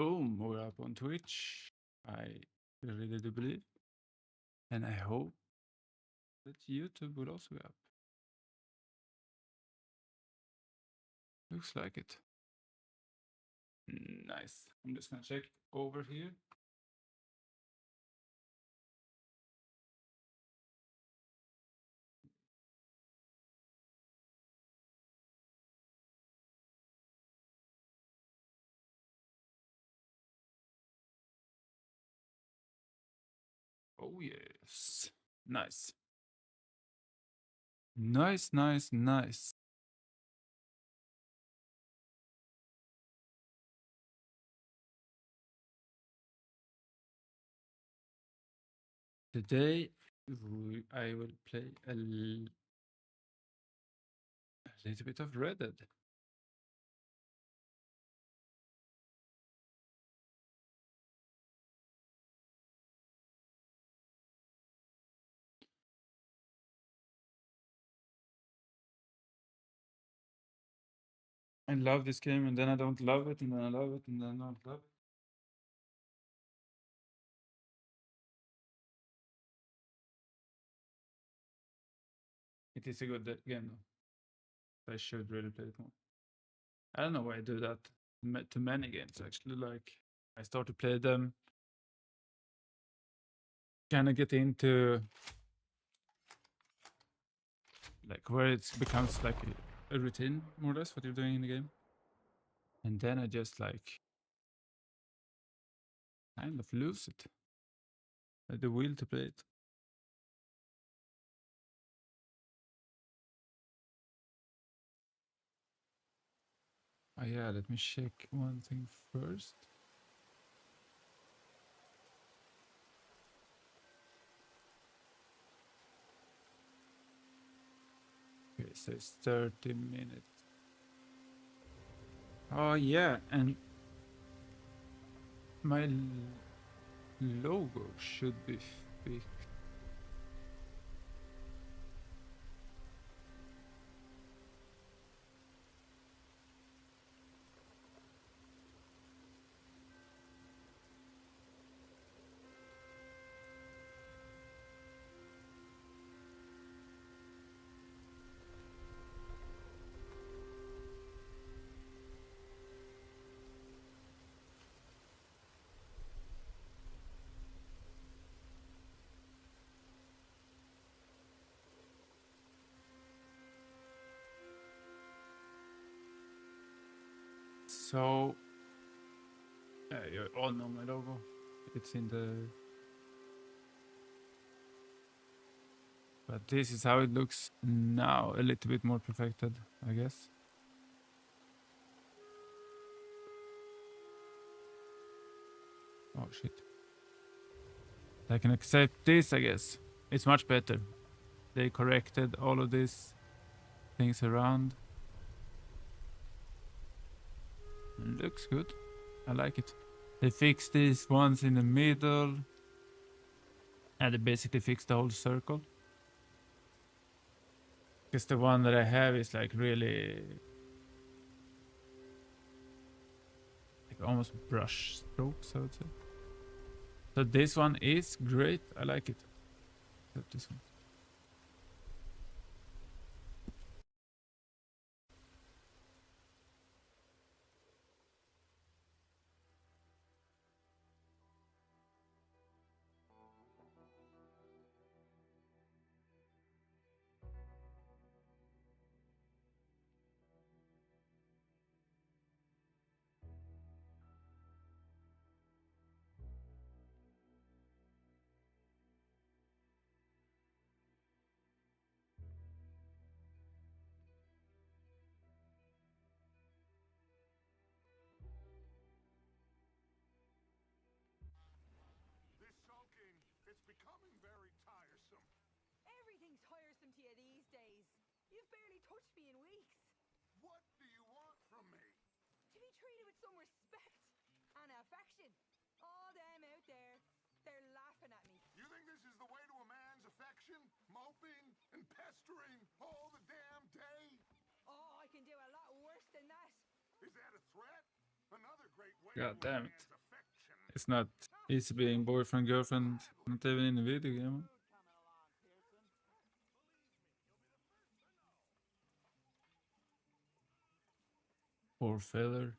Boom, we're up on Twitch. I really do believe. And I hope that YouTube will also be up. Looks like it. Nice. I'm just gonna check over here. Oh yes. Nice. Nice. Today I will play a little bit of Red Dead. I love this game and then I don't love it and then I love it and then I don't love it. It is a good game though. I should really play it more. I don't know why I do that to many games actually. Like I start to play them, kind of get into like where it becomes like a routine more or less what you're doing in the game, and then I just like kind of lose it, the will to play it. Oh yeah, let me check one thing first. Okay, so it's 30 minutes. Oh yeah, and my logo should be fixed. So you all know my logo. It's in the. But this is how it looks now, a little bit more perfected, I guess. Oh shit. I can accept this, I guess. It's much better. They corrected all of these things around. Looks good. I like it. They fixed these ones in the middle. And they basically fixed the whole circle. Because the one that I have is like really like almost brush strokes, I would say. So this one is great. I like it. Except this one. This sulking, it's becoming very tiresome. Everything's tiresome to you these days. You've barely touched me in weeks. What do you want from me? To be treated with some respect and affection. All them out there, they're laughing at me. You think this is the way to a man's affection? Moping and pestering all the damn day? Oh, I can do a lot worse than that. Is that a threat? Another great way God to a damn it. man's It's not easy being boyfriend, girlfriend, not even in a video game. Poor feller.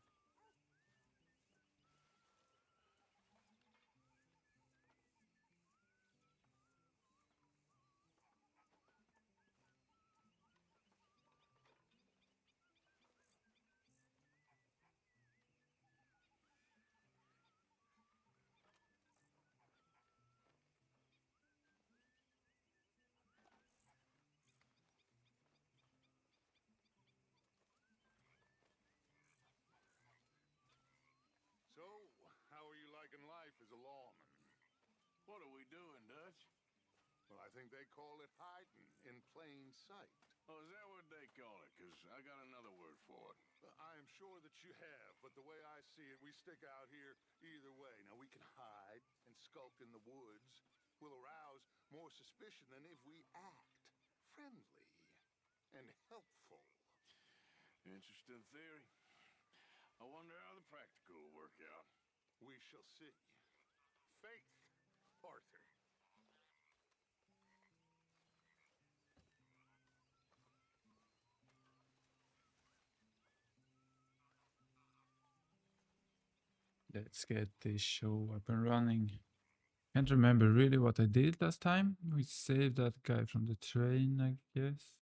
So, how are you liking life as a lawman? What are we doing, Dutch? Well, I think they call it hiding in plain sight. Oh, is that what they call it? Because I got another word for it. I am sure that you have, but the way I see it, we stick out here either way. Now, we can hide and skulk in the woods. We'll arouse more suspicion than if we act friendly and helpful. Interesting theory. I wonder how the practical will work out. We shall see. Faith, Arthur. Let's get this show up and running. Can't remember really what I did last time. We saved that guy from the train, I guess.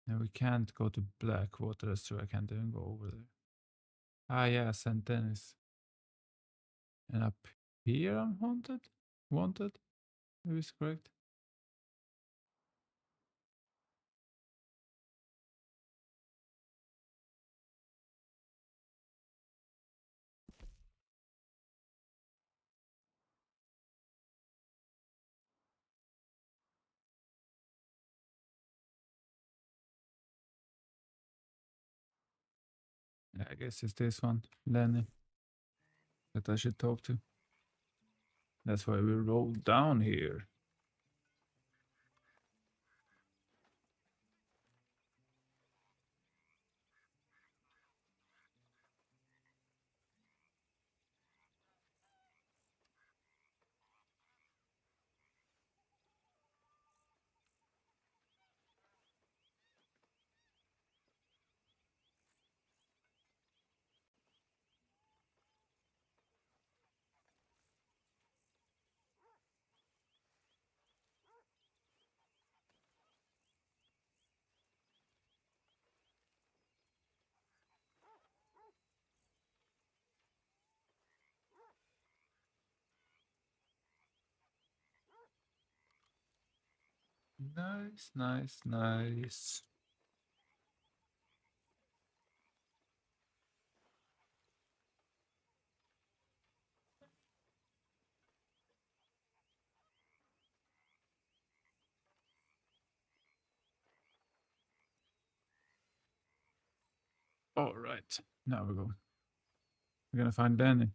And we can't go to Blackwater, that's true. I can't even go over there. Ah, yeah, St. Denis. And up here I'm haunted? Wanted? Maybe it's correct. Yeah, I guess it's this one, Lenny, that I should talk to. That's why we rolled down here. Nice, nice, nice. All right, now we go. We're gonna find Danny.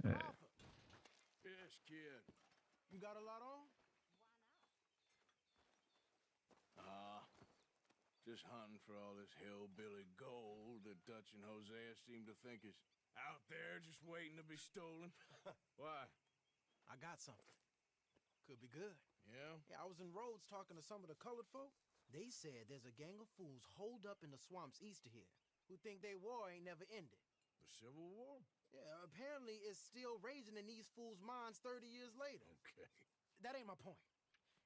Yeah. Yes, kid. You got a lot on? Just hunting for all this hillbilly gold that Dutch and Hosea seem to think is out there just waiting to be stolen. Why? I got something. Could be good. Yeah? Yeah, I was in Rhodes talking to some of the colored folk. They said there's a gang of fools holed up in the swamps east of here who think their war ain't never ended. The Civil War? Yeah, apparently it's still raging in these fools' minds 30 years later. Okay. That ain't my point.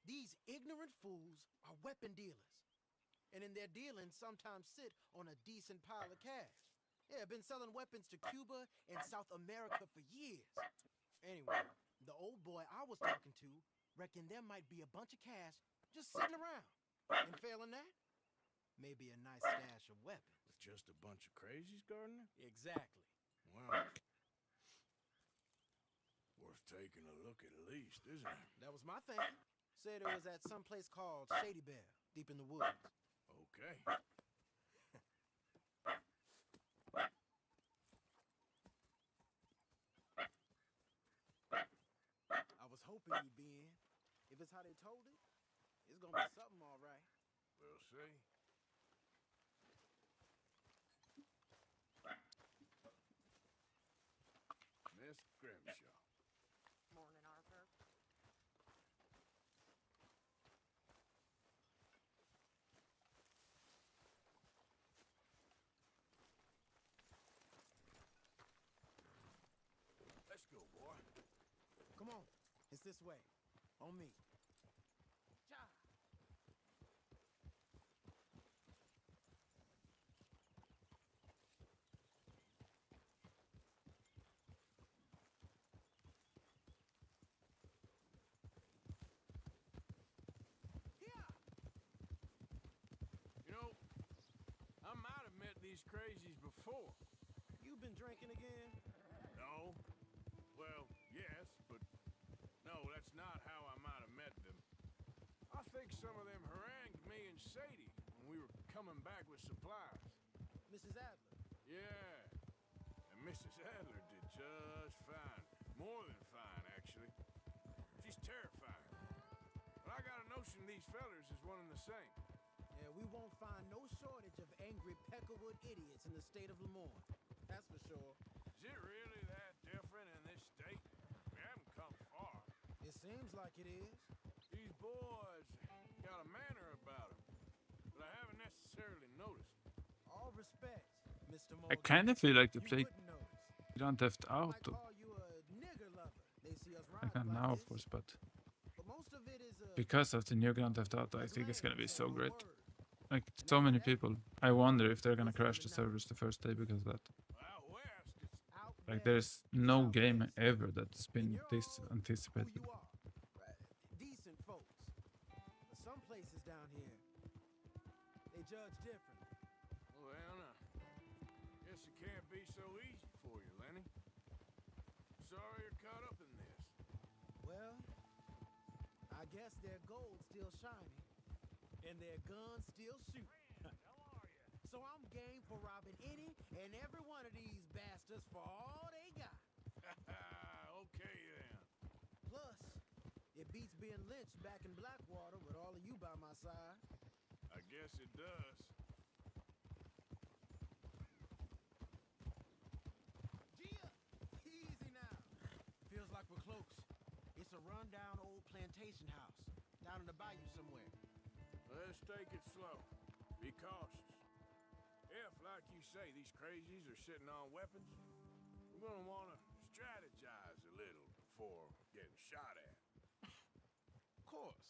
These ignorant fools are weapon dealers. And in their dealings sometimes sit on a decent pile of cash. Yeah, been selling weapons to Cuba and South America for years. Anyway, the old boy I was talking to reckoned there might be a bunch of cash just sitting around. And failing that, maybe a nice stash of weapons. With just a bunch of crazies, Gardner? Exactly. Well, worth taking a look at least, isn't it? That was my thinking. Said it was at some place called Shady Bear, deep in the woods. Okay. hoping you'd be in. If it's how they told it, it's gonna be something all right. We'll see. Miss Grimshaw. Morning, Arthur. Let's go, boy. Come on, it's this way. On me. Ja. You know, I might have met these crazies before. You been drinking again? No. Well, yes, but no, that's not how I might have met them. I think some of them harangued me and Sadie when we were coming back with supplies. Mrs. Adler. Yeah. And Mrs. Adler did just fine. More than fine, actually. She's terrifying. But I got a notion these fellers is one and the same. Yeah, we won't find no shortage of angry Peckerwood idiots in the state of Lemoyne. That's for sure. Is it really that different in this state? We haven't come far. It seems like it is. These boys got a manner about them that I haven't necessarily noticed. All respect, Mr. I Mulder. kind of feel like to You play wouldn't notice. Grand Theft Might Auto. call you a nigger lover. They see us I riding can like now, of this, course, but but most of it is because of the new Grand Theft Auto, I like think it's gonna be land, so one great. word. Like so many people, I wonder if they're gonna crash the servers the first day because of that. Out west, it's Out Like west, there's it's no out game west. ever that's And been you're this all who anticipated. you are. Right? Decent folks. But some places down here, they judge differently. well, guess it can't be so easy for you, Lenny. Sorry you're caught up in this. Well, I guess their gold's still shining, and their guns still shoot. So I'm game for robbing any and every one of these bastards for all they got. Okay then. Plus, it beats being lynched back in Blackwater with all of you by my side. I guess it does. Gia, easy now. Feels like we're close. It's a rundown old plantation house down in the bayou somewhere. Let's take it slow. Be cautious. If, like you say, these crazies are sitting on weapons, we're gonna wanna strategize a little before getting shot at. Of course.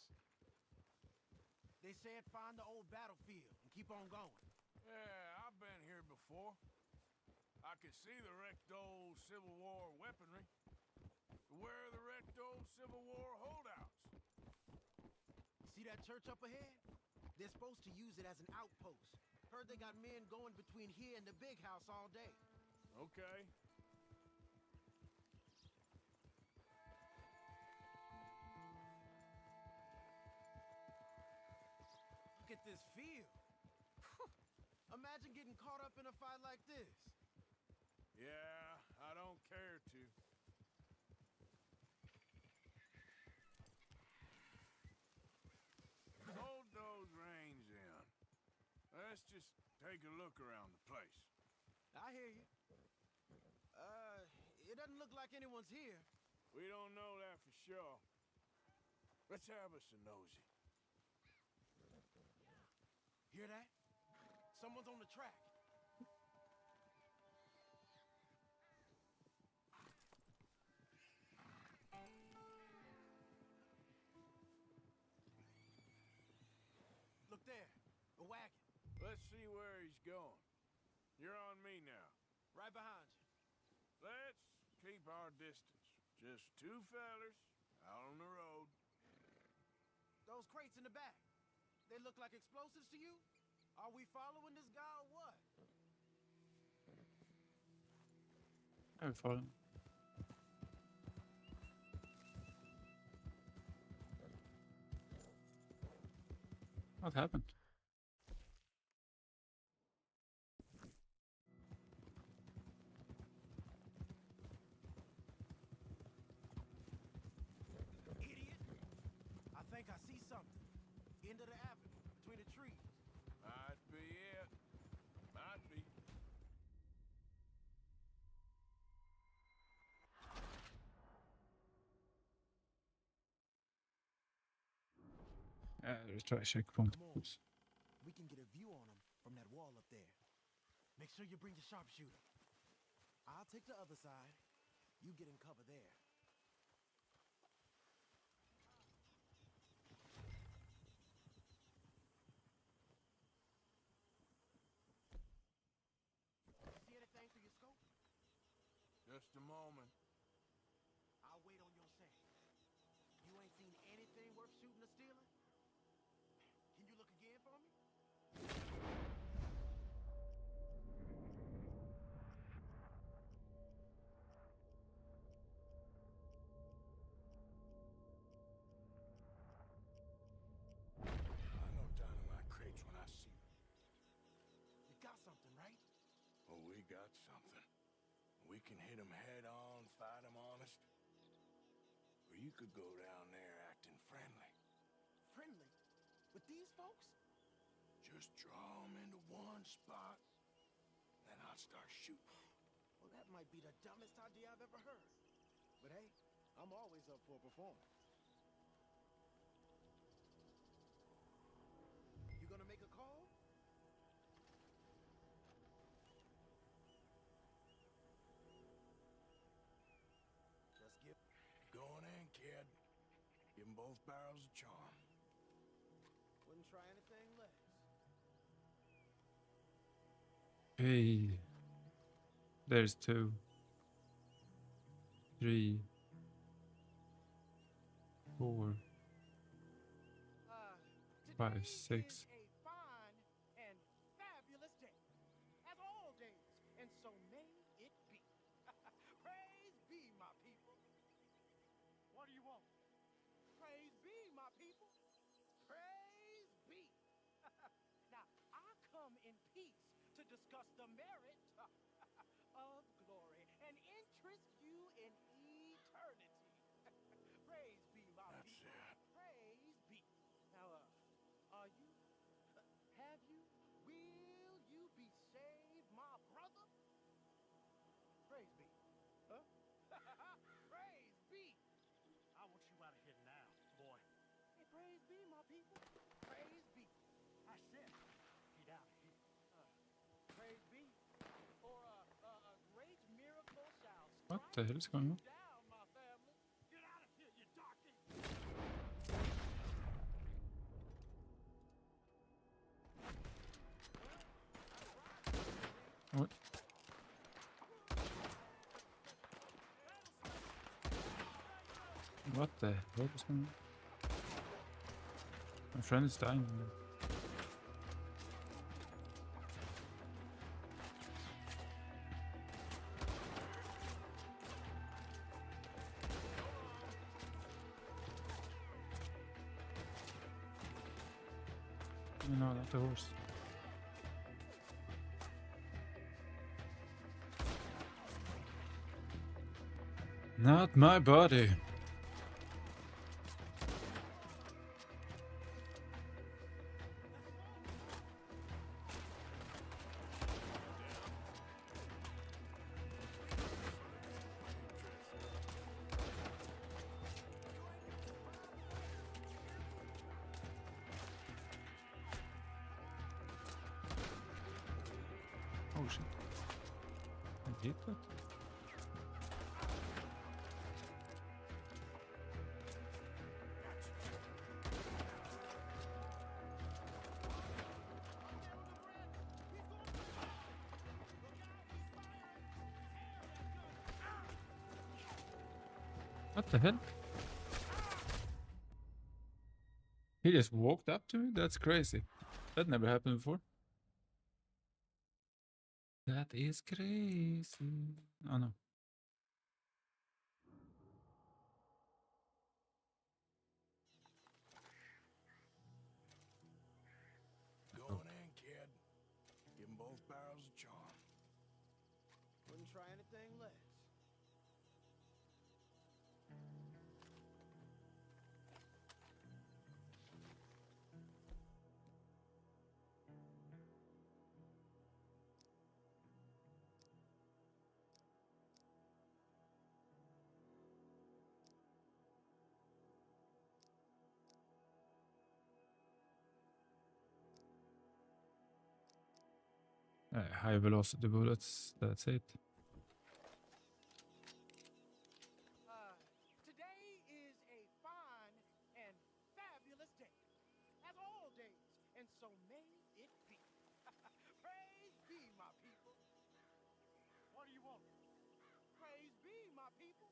They said find the old battlefield and keep on going. Yeah, I've been here before. I can see the wrecked old Civil War weaponry. Where are the wrecked old Civil War holdouts? See that church up ahead? They're supposed to use it as an outpost. Heard they got men going between here and the big house all day. Okay. Look at this field. Imagine getting caught up in a fight like this. Yeah, I don't care to. Hold those reins in. Let's just take a look around the place. I hear you. It doesn't look like anyone's here. We don't know that for sure. Let's have us a nosy. Hear that? Someone's on the track. Look there, a wagon, Let's see where he's going. You're on me now. right behind you. Let's keep our distance. Just two fellers out on the road. Those crates in the back, they look like explosives to you? Are we following this guy or what? I'm following. What happened? like I see something. End of the avenue, between the trees. Might be it. Might be. Retry checkpoint. Come on. Oops. We can get a view on them from that wall up there. Make sure you bring the sharpshooter. I'll take the other side. You get in cover there. See anything through your scope? Just a moment. I'll wait on your scent. You ain't seen anything worth shooting or stealing? Can you look again for me? I know dynamite crates when I see them. You got something, right? Oh, we got something. We can hit them head on, fight them honest. Or you could go down there acting friendly. Friendly? With these folks? Just draw them into one spot, then I'll start shooting. Well, that might be the dumbest idea I've ever heard. But hey, I'm always up for a performance. You gonna make a call? Just give... Going in, kid. Give them both barrels of charm. Wouldn't try anything less. Hey. There's 2, 3, 4, 5, Today 6. is a fine and fabulous day, as all days, and so may it be. Praise be, my people. What do you want? Praise be, my people. Praise be. Now, I come in peace to discuss the merit of glory and interest you in eternity. Praise be, my That's people. it. Praise be. Now, are you? Have you? Will you be saved, my brother? Praise be. Huh? Praise be. I want you out of here now, boy. Hey, praise be, my people. Praise be. I said, get out of here. Praise be. For a great miracle shall What the hell is going on? down, my family. Get out of here, you darky! What? What the hell is going on? My friend is dying. No, not the horse. Not my body. Oh shit. I did that? What the hell? He just walked up to me? That's crazy. That never happened before. That is crazy. Oh no. Going in, kid. Give them both barrels of charm. Wouldn't try anything less. High velocity bullets, that's it. Today is a fine and fabulous day, as all days, and so may it be. Praise be, my people. What do you want? Praise be, my people.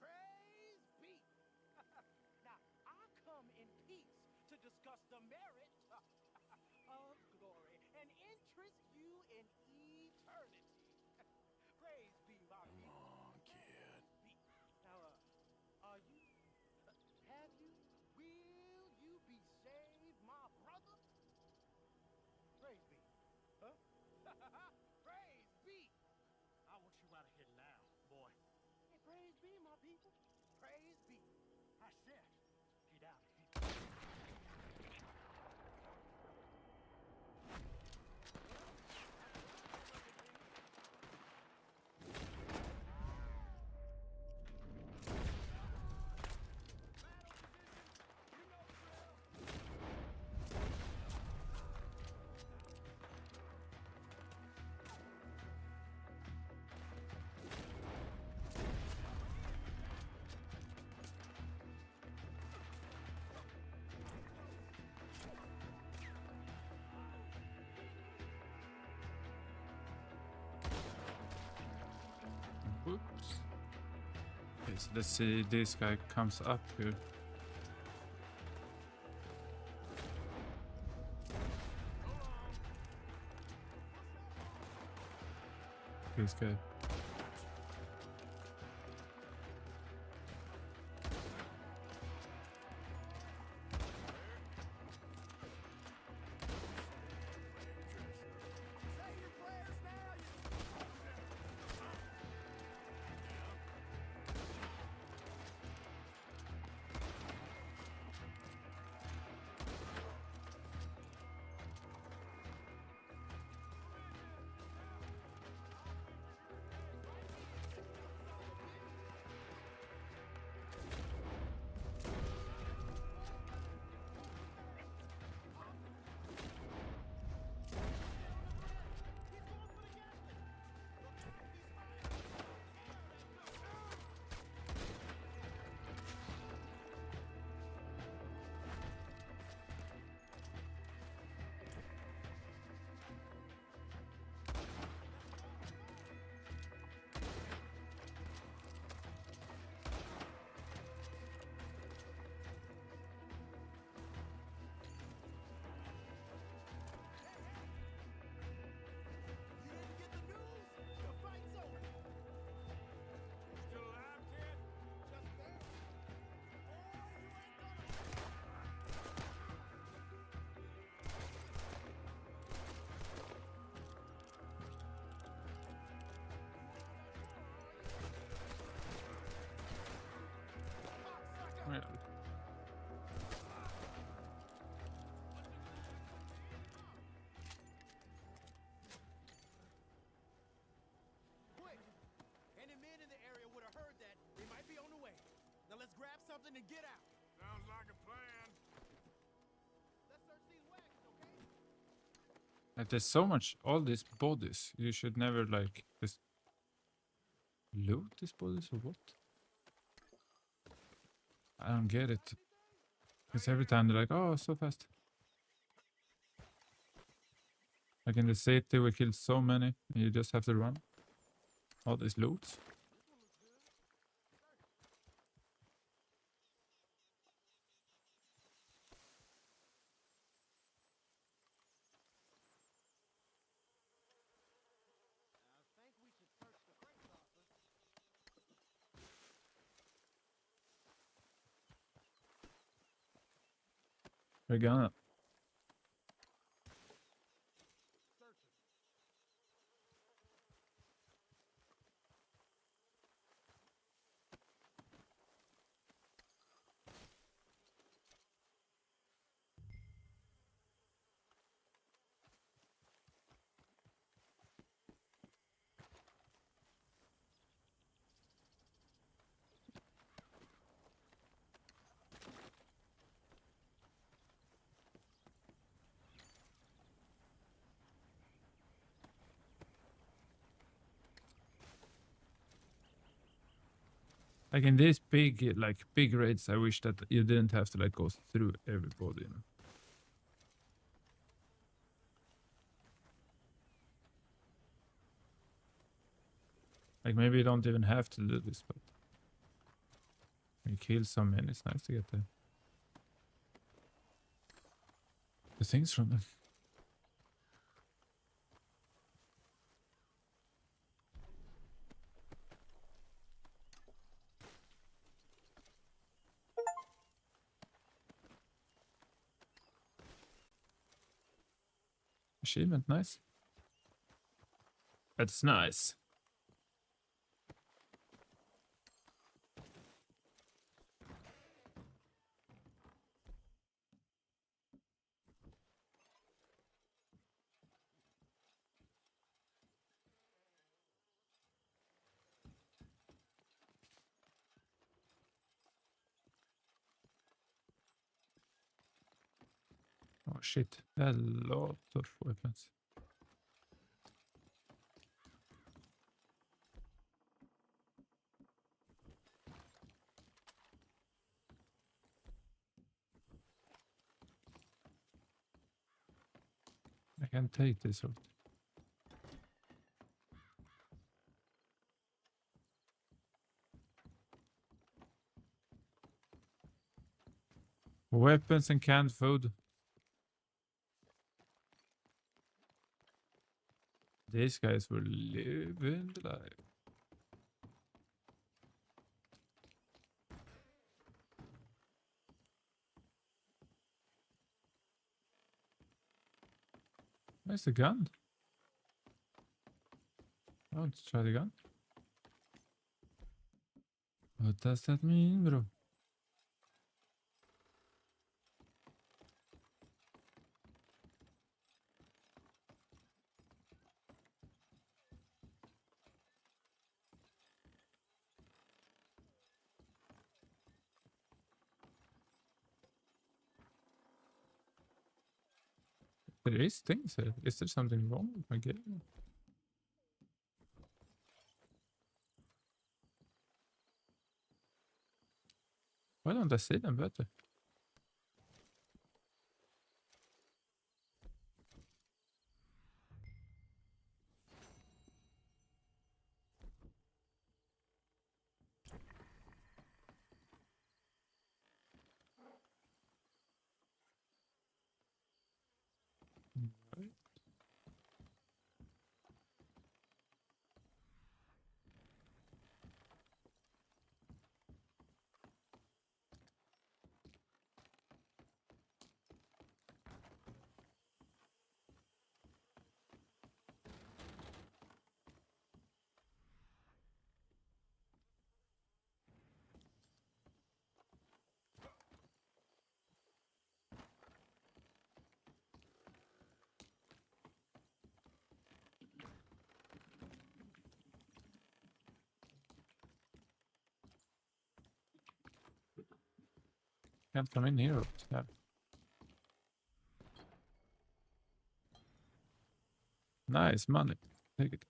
Praise be. Now, I come in peace to discuss the merit of glory and interest you in eternity. Praise be, my Come people. on, kid. Be. Now, are you? Have you? Will you be saved, my brother? Praise be. Huh? Praise be. I want you out of here now, boy. Hey, praise be, my people. Praise be. I said, get out of here. Whoops. Okay, so let's see, this guy comes up here. This guy. Say your prayers now. You didn't get the news? The fight's over. Still alive, kid? Just barely. Oh, you ain't gonna. Well, Quick! Any men in the area would have heard that. They might be on the way. Now let's grab something and get out. Sounds like a plan. Let's search these wagons, okay? and there's so much, all these bodies. You should never like just loot these bodies or what? I don't get it. Because every time they're like, oh, so fast. Like in the city, we killed so many, and you just have to run. All these loots. I think we should search the crates, Arthur. We're gonna. Search it. Like in these big raids, I wish that you didn't have to like go through everybody, you know. Like maybe you don't even have to do this, but when you kill some men, it's nice to get the things from them. Achievement, nice. That's nice. Oh shit, a lot of weapons. I can take this out. Weapons and canned food. These guys were living the life. Where's the gun? I want to try the gun. What does that mean, bro? There is things here. Is there something wrong with my game? Why don't I see them better? Right. Can't come in here. Yeah. Nice money. Take it.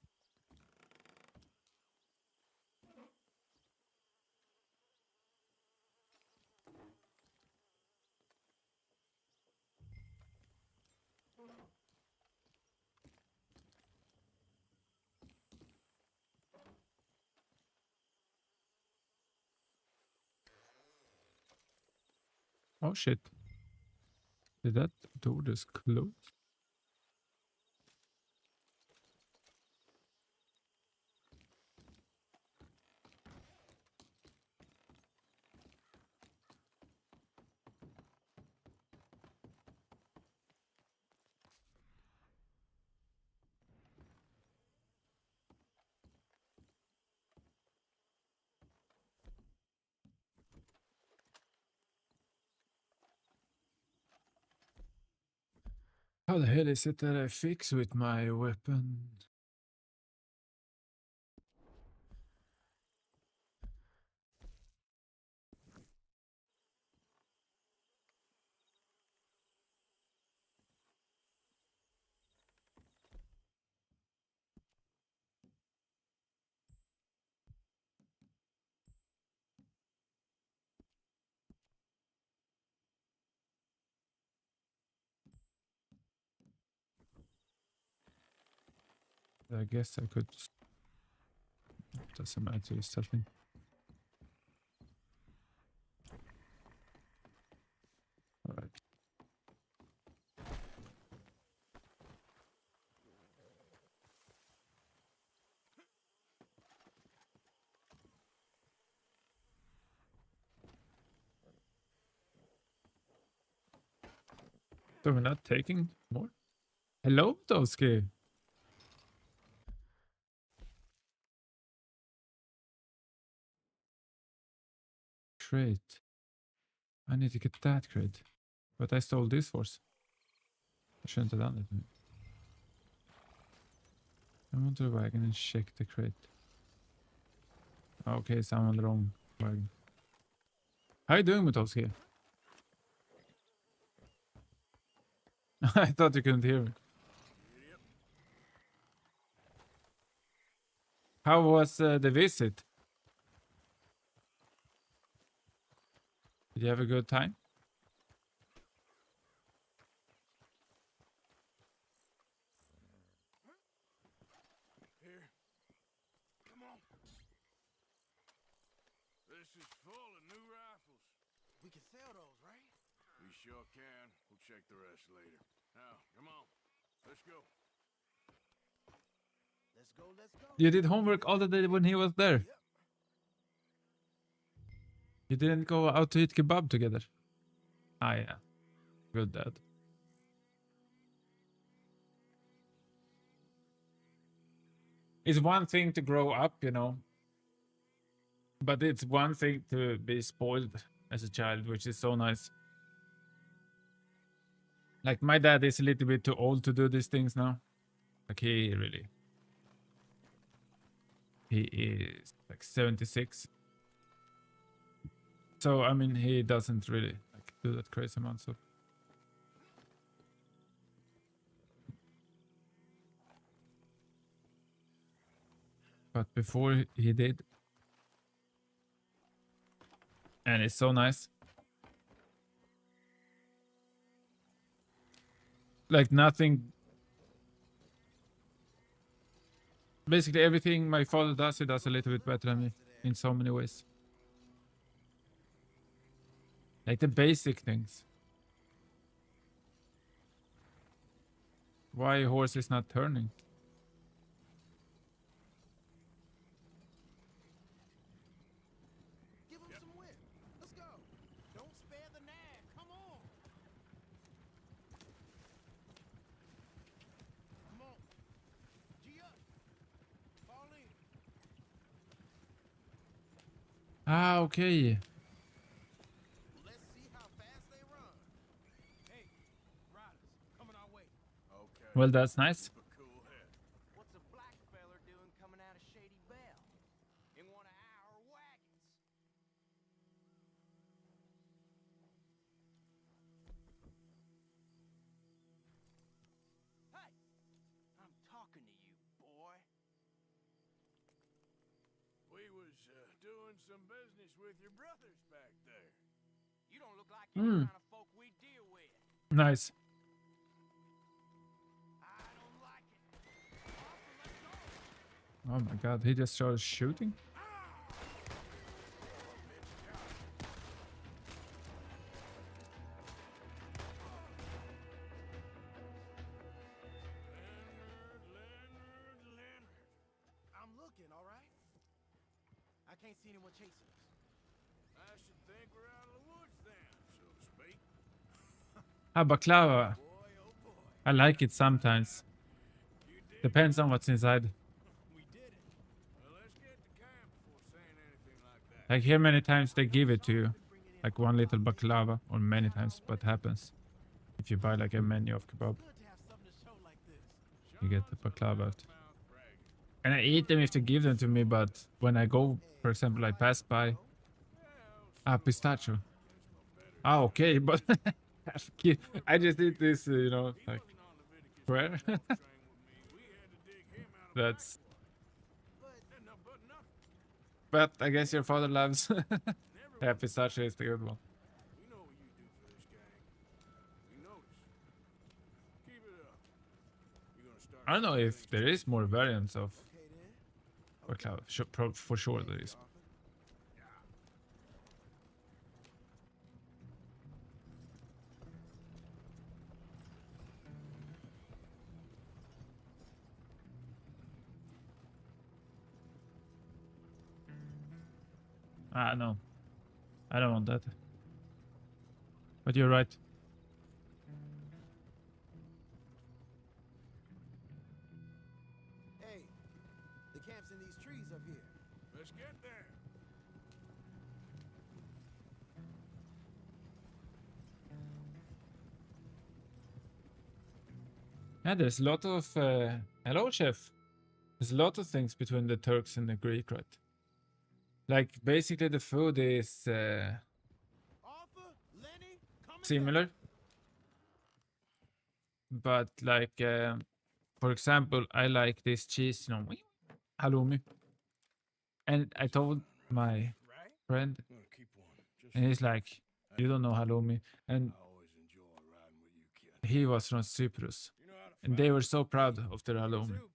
Oh shit. Did that door just close? How the hell is it that I fix with my weapon? I guess I could. Doesn't matter. It's something. All right. So we're not taking more? Hello, Toski. Crate. I need to get that crate. But I stole this horse. I shouldn't have done it. I went to the wagon and check the crate. Okay, so I'm on the wrong wagon. How you doing, Mutowski? I thought you couldn't hear me. How was the visit? Did you have a good time? Here. Come on. This is full of new rifles. We can sell those, right? We sure can. We'll check the rest later. Now, come on. Let's go. Let's go, let's go. You did homework all the day when he was there. Yep. You didn't go out to eat kebab together. Ah, yeah. Good, Dad. It's one thing to grow up, you know. But it's one thing to be spoiled as a child, which is so nice. Like, my dad is a little bit too old to do these things now. Like, he is like 76. So, I mean, he doesn't really like do that crazy amount, so. But before he did. And it's so nice. Like nothing. Basically everything my father does, he does a little bit better than me in so many ways. Like the basic things. Why a horse is not turning? Give him some whip. Let's go. Don't spare the nag. Come on. Come on. G up. Fall in. Ah, okay. Let's see how fast they run. Hey, riders, coming our way. Okay. Well, that's nice. Keep a cool head. What's a black feller doing coming out of Shady Bell? In one of our wagons. Hey! I'm talking to you, boy. We was doing some business with your brothers back there. You don't look like any kind of folk we deal with. Nice. I don't like it. Arthur, let's go. Oh my god, he just started shooting? Leonard. I'm looking, all right? I can't see anyone chasing us. I should think we're out of the woods then, so to speak. Ah, baklava. Boy, oh boy. I like it sometimes. You did. Depends on what's inside. We did it. Well, let's get to camp before saying anything like that. Like here many times they give it to you. Like one little baklava, or many times what happens. If you buy like a menu of kebab, Good to have something to show like this. you get the baklava out. Mouth bragging. And I eat them if they give them to me, but when I go, for example, I pass by. Ah, pistachio. Ah, okay, but I just eat this, you know, like prayer. That's. But I guess your father loves. Yeah, pistachio is the good one. We know what you do for this gang. We notice. Keep it up. You gonna start I don't know if there is more variants of Okay then. Baklava. For sure there is. Arthur. Ah, no. I don't want that. But you're right. Hey, the camp's in these trees up here. Let's get there. Yeah, there's a lot of... hello, chef. There's a lot of things between the Turks and the Greek, right? Like, basically the food is Arthur, Lenny, come and similar. But like, for example, I like this cheese, you know, halloumi. And I told my Right? friend, I'm gonna keep one. Just and he's like, you don't know halloumi. And I always enjoy riding with you, kid. he was from Cyprus. You know how to And fight. they were so proud of their halloumi. Too.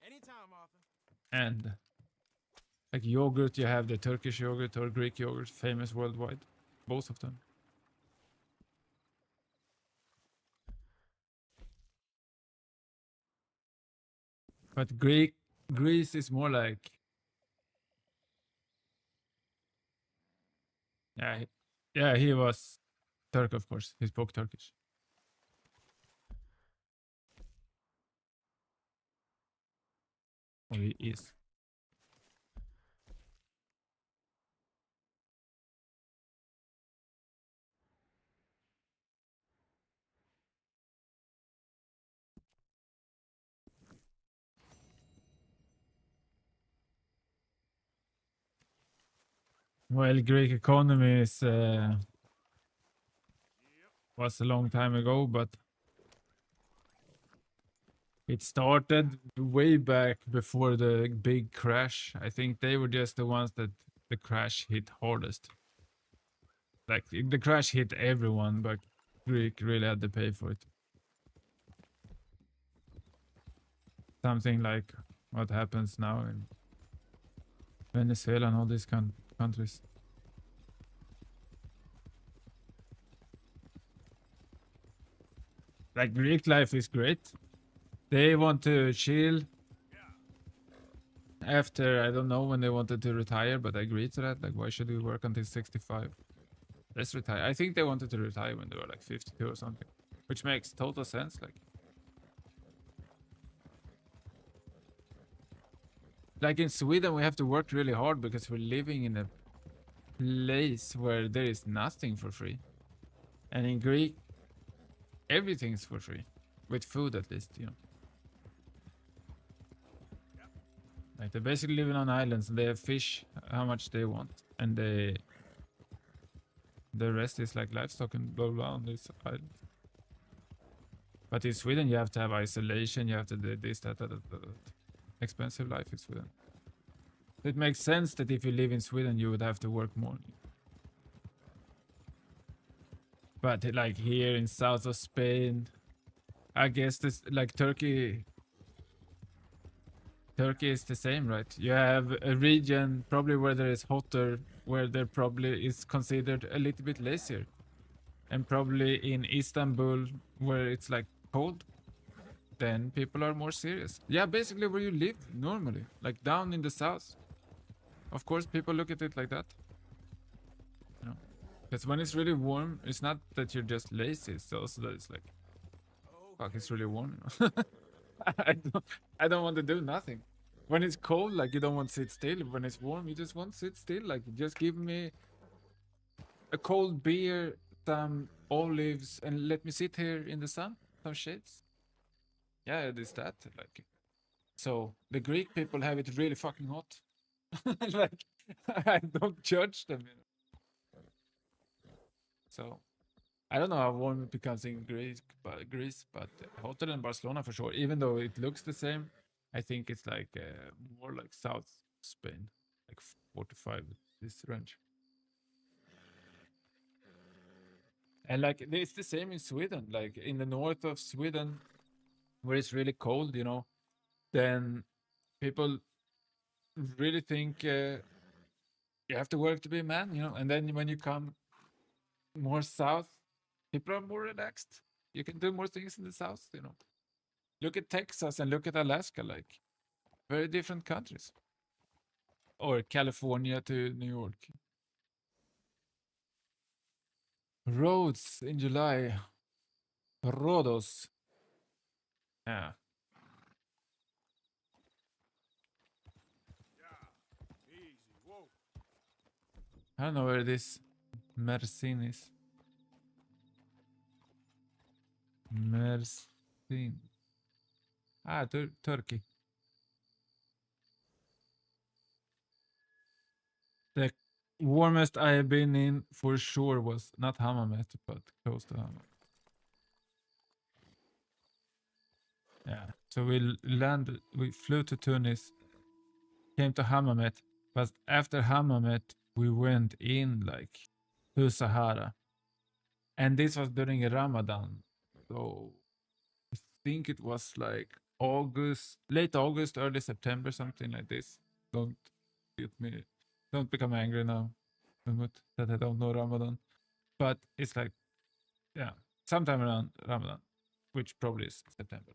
Anytime, Arthur. And like yogurt, you have the Turkish yogurt or Greek yogurt, famous worldwide. Both of them. But Greece is more like... Yeah, he was Turk, of course. He spoke Turkish. Or he is. Well, Greek economy is was a long time ago, but it started way back before the big crash. I think they were just the ones that the crash hit hardest. Like the crash hit everyone, but Greek really had to pay for it. Something like what happens now in Venezuela and all these countries. Like Greek life is great. They want to chill. After, I don't know when they wanted to retire, but I agreed to that. Like, why should we work until 65? Let's retire. I think they wanted to retire when they were like 52 or something, which makes total sense. Like in Sweden, we have to work really hard because we're living in a place where there is nothing for free. And in Greek, everything's for free. With food, at least, you know. Like, they're basically living on islands and they have fish how much they want. And the rest is like livestock and blah blah on this island. But in Sweden, you have to have isolation, you have to do this, that. Expensive life in Sweden. It makes sense that if you live in Sweden, you would have to work more. But like here in south of Spain, I guess this, like Turkey is the same, right? You have a region probably where there is hotter, where there probably is considered a little bit lazier. And probably in Istanbul, where it's like cold, then people are more serious. Yeah, basically where you live normally, like down in the south. Of course, people look at it like that. You know, because when it's really warm, it's not that you're just lazy. It's also that it's like, fuck, it's really warm. You know? I don't want to do nothing. When it's cold, like you don't want to sit still. When it's warm, you just want to sit still. Like just give me a cold beer, some olives, and let me sit here in the sun, some shades. Yeah, it is that. Like, so the Greek people have it really fucking hot. Like, I don't judge them. You know? So, I don't know how warm it becomes in Greece, but hotter than Barcelona for sure. Even though it looks the same, I think it's like more like South Spain, like 45 this range. And like it's the same in Sweden. Like in the north of Sweden, where it's really cold, you know, then people really think you have to work to be a man, you know. And then when you come more south, people are more relaxed. You can do more things in the south, you know. Look at Texas and look at Alaska, like very different countries. Or California to New York. Roads in July. Rodos. Yeah. Easy. Whoa. I don't know where this Mersin is. Mersin. Ah, Turkey. The warmest I have been in for sure was not Hammamet, but close to Hammamet. Yeah. So we flew to Tunis, came to Hammamet, but after Hammamet, we went in like to Sahara. And this was during Ramadan. So I think it was like August, late August, early September, something like this. Don't become angry now, Umut, that I don't know Ramadan. But it's like, yeah, sometime around Ramadan, which probably is September.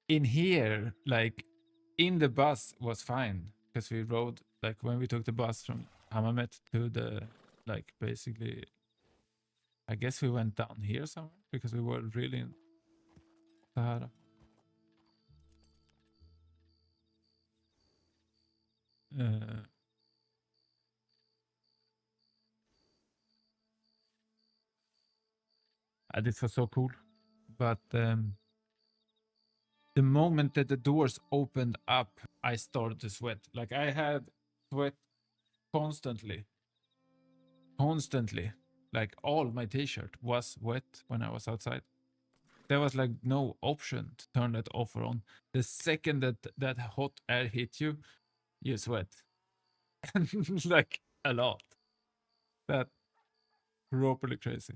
In here, like in the bus was fine because we rode, like when we took the bus from Hammamet to the, like basically, I guess we went down here somewhere because we were really in Sahara. This was so cool. But the moment that the doors opened up, I started to sweat. Like I had sweat constantly. Like all my t-shirt was wet when I was outside. There was like no option to turn that off or on. The second that hot air hit you, you sweat. Like a lot. That properly crazy.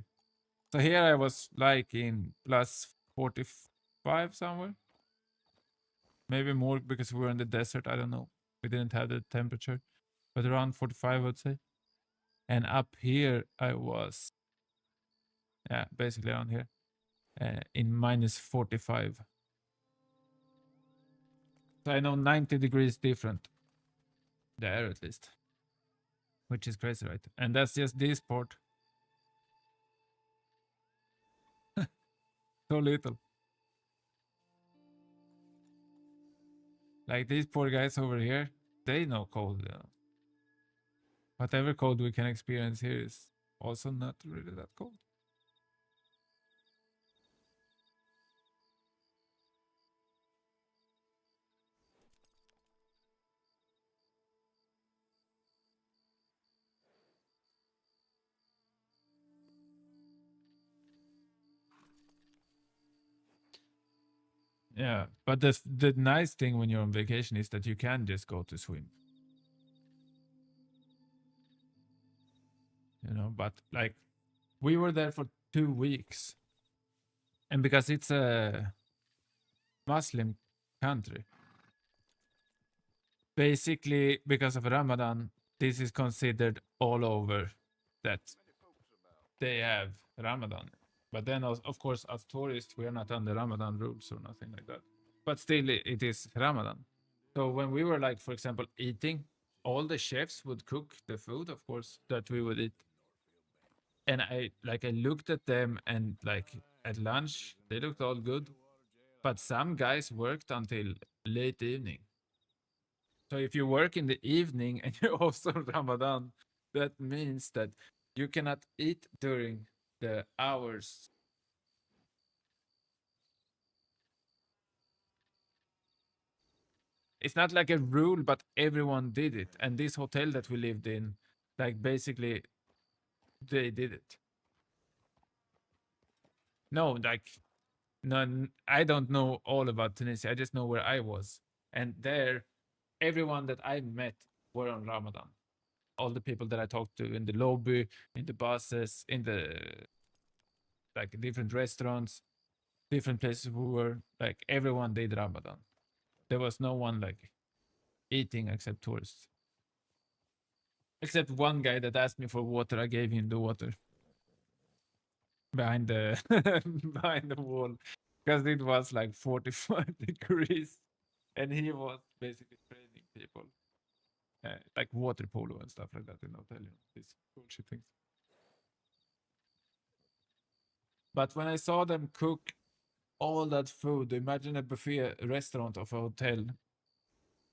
So here I was like in plus 45 somewhere. Maybe more because we were in the desert. I don't know. We didn't have the temperature, but around 45, I would say. And up here, I was, yeah, basically around here, in minus 45. So I know 90 degrees different. There, at least. Which is crazy, right? And that's just this part. So little. Like these poor guys over here, they know cold. You know? Whatever cold we can experience here is also not really that cold. Yeah, but the nice thing when you're on vacation is that you can just go to swim. You know, but like we were there for 2 weeks. And because it's a Muslim country, basically because of Ramadan, this is considered all over that they have Ramadan. But then, of course, as tourists, we are not under Ramadan rules or nothing like that. But still, it is Ramadan. So when we were like, for example, eating, all the chefs would cook the food, of course, that we would eat. And I looked at them and like at lunch, they looked all good. But some guys worked until late evening. So if you work in the evening and you're also Ramadan, that means that you cannot eat during the hours. It's not like a rule, but everyone did it. And this hotel that we lived in, like basically, they did it. No, like, no, I don't know all about Tunisia. I just know where I was. And there, everyone that I met were on Ramadan. All the people that I talked to in the lobby, in the buses, in the like different restaurants, different places who were like everyone did Ramadan. There was no one like eating except tourists. Except one guy that asked me for water. I gave him the water behind the behind the wall because it was like 45 degrees, and he was basically training people like water polo and stuff like that in hotel. These bullshit things. But when I saw them cook all that food, imagine a buffet restaurant of a hotel,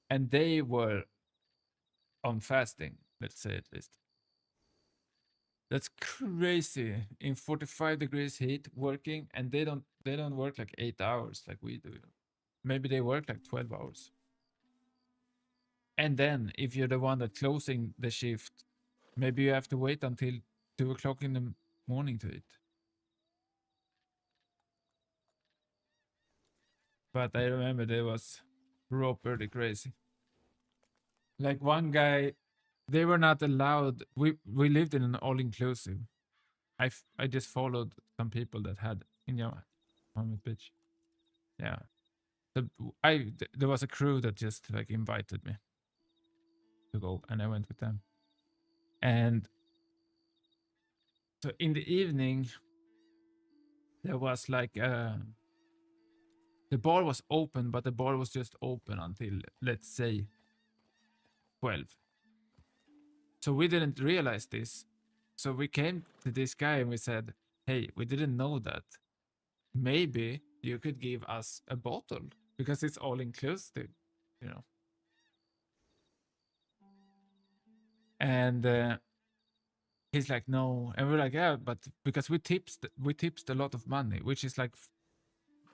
and they were on fasting, let's say at least. That's crazy in 45 degrees heat working, and they don't work like 8 hours like we do. Maybe they work like 12 hours. And then if you're the one that's closing the shift, maybe you have to wait until 2 o'clock in the morning to eat. But I remember there was properly crazy. Like one guy, they were not allowed. We lived in an all inclusive. I just followed some people that had in Mohammed Beach. Yeah. There was a crew that just like invited me to go, and I went with them. And so in the evening, there was like the bar was open, but the bar was just open until, let's say, 12. So we didn't realize this. So we came to this guy and we said, hey, we didn't know that. Maybe you could give us a bottle because it's all inclusive, you know. And he's like, no. And we're like, yeah, but because we tipped a lot of money, which is like,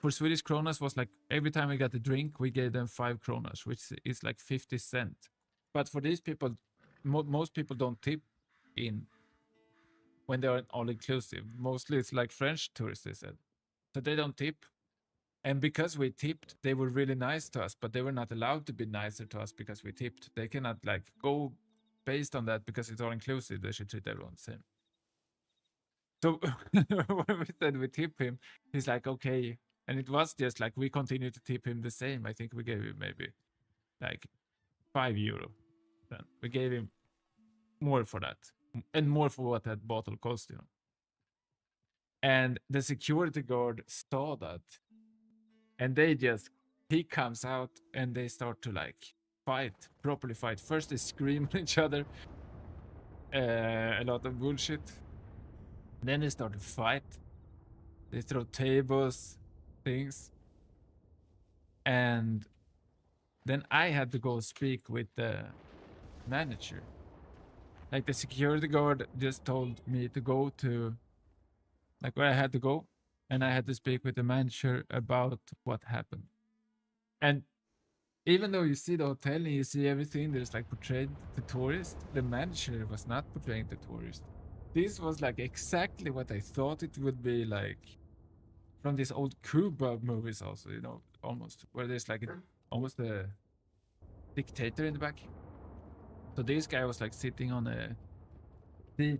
for Swedish kronas was like, every time we got a drink, we gave them 5 kronas, which is like 50 cents. But for these people, most people don't tip in when they're all inclusive. Mostly it's like French tourists, they said. So they don't tip. And because we tipped, they were really nice to us, but they were not allowed to be nicer to us because we tipped. They cannot like go based on that because it's all inclusive. They should treat everyone the same. So when we said we tip him, he's like, okay. And it was just like we continued to tip him the same. I think we gave him maybe like €5. Then we gave him more for that, and more for what that bottle cost, you know. And the security guard saw that, and he comes out and they start to like properly fight. First they scream at each other, a lot of bullshit. Then they start to fight. They throw tables, things. And then I had to go speak with the manager. Like the security guard just told me to go to like where I had to go, and I had to speak with the manager about what happened. And even though you see the hotel and you see everything there's like portrayed the tourist, the manager was not portraying the tourist. This was like exactly what I thought it would be, like from these old Cuba movies also, you know, almost, where there's like almost a dictator in the back. So this guy was like sitting on a seat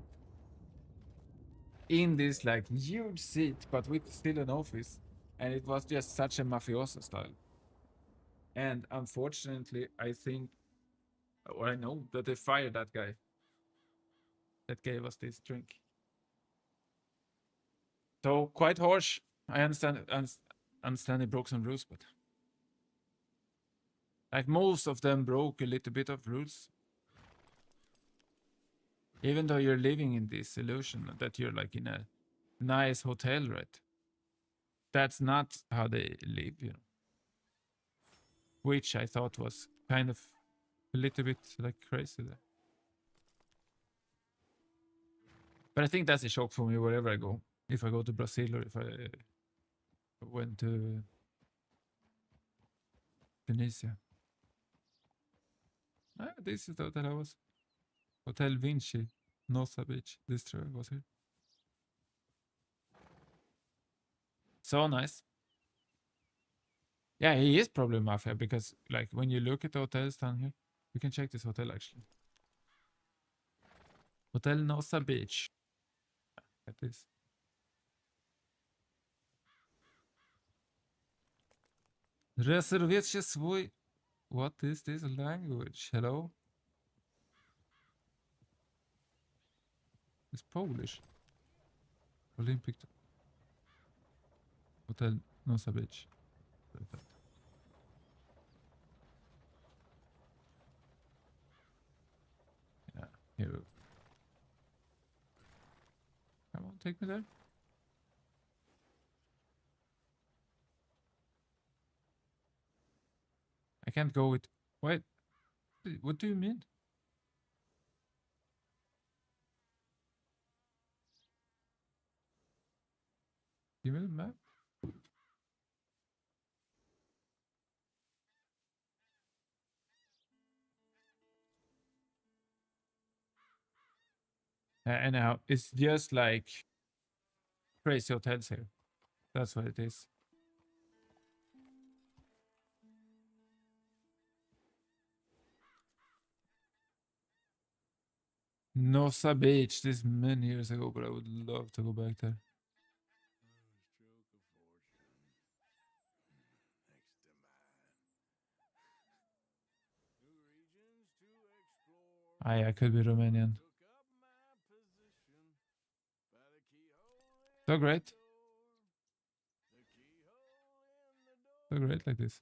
in this like huge seat, but with still an office, and it was just such a mafioso style. And unfortunately, I think, or I know that they fired that guy that gave us this drink. So quite harsh. I understand he broke some rules, but like most of them broke a little bit of rules. Even though you're living in this illusion that you're like in a nice hotel, right? That's not how they live, you know. Which I thought was kind of a little bit like crazy there. But I think that's a shock for me wherever I go. If I go to Brazil or if I went to Tunisia. This is the hotel I was. Hotel Vinci, Nosa Beach. This trip was here. So nice. Yeah, he is probably mafia because like when you look at the hotels down here, you can check this hotel actually. Hotel Nosa Beach. At this. Rezerwujecie swój... What is this language? Hello? It's Polish. Olympic Hotel Nosa Beach. Yeah, here we go. Come on, take me there. I can't go with... Wait. What do you mean? Give me the map. Anyhow, it's just like crazy hotels here. That's what it is. Nosa Beach. This many years ago, but I would love to go back there. I could be Romanian. So great. So great like this.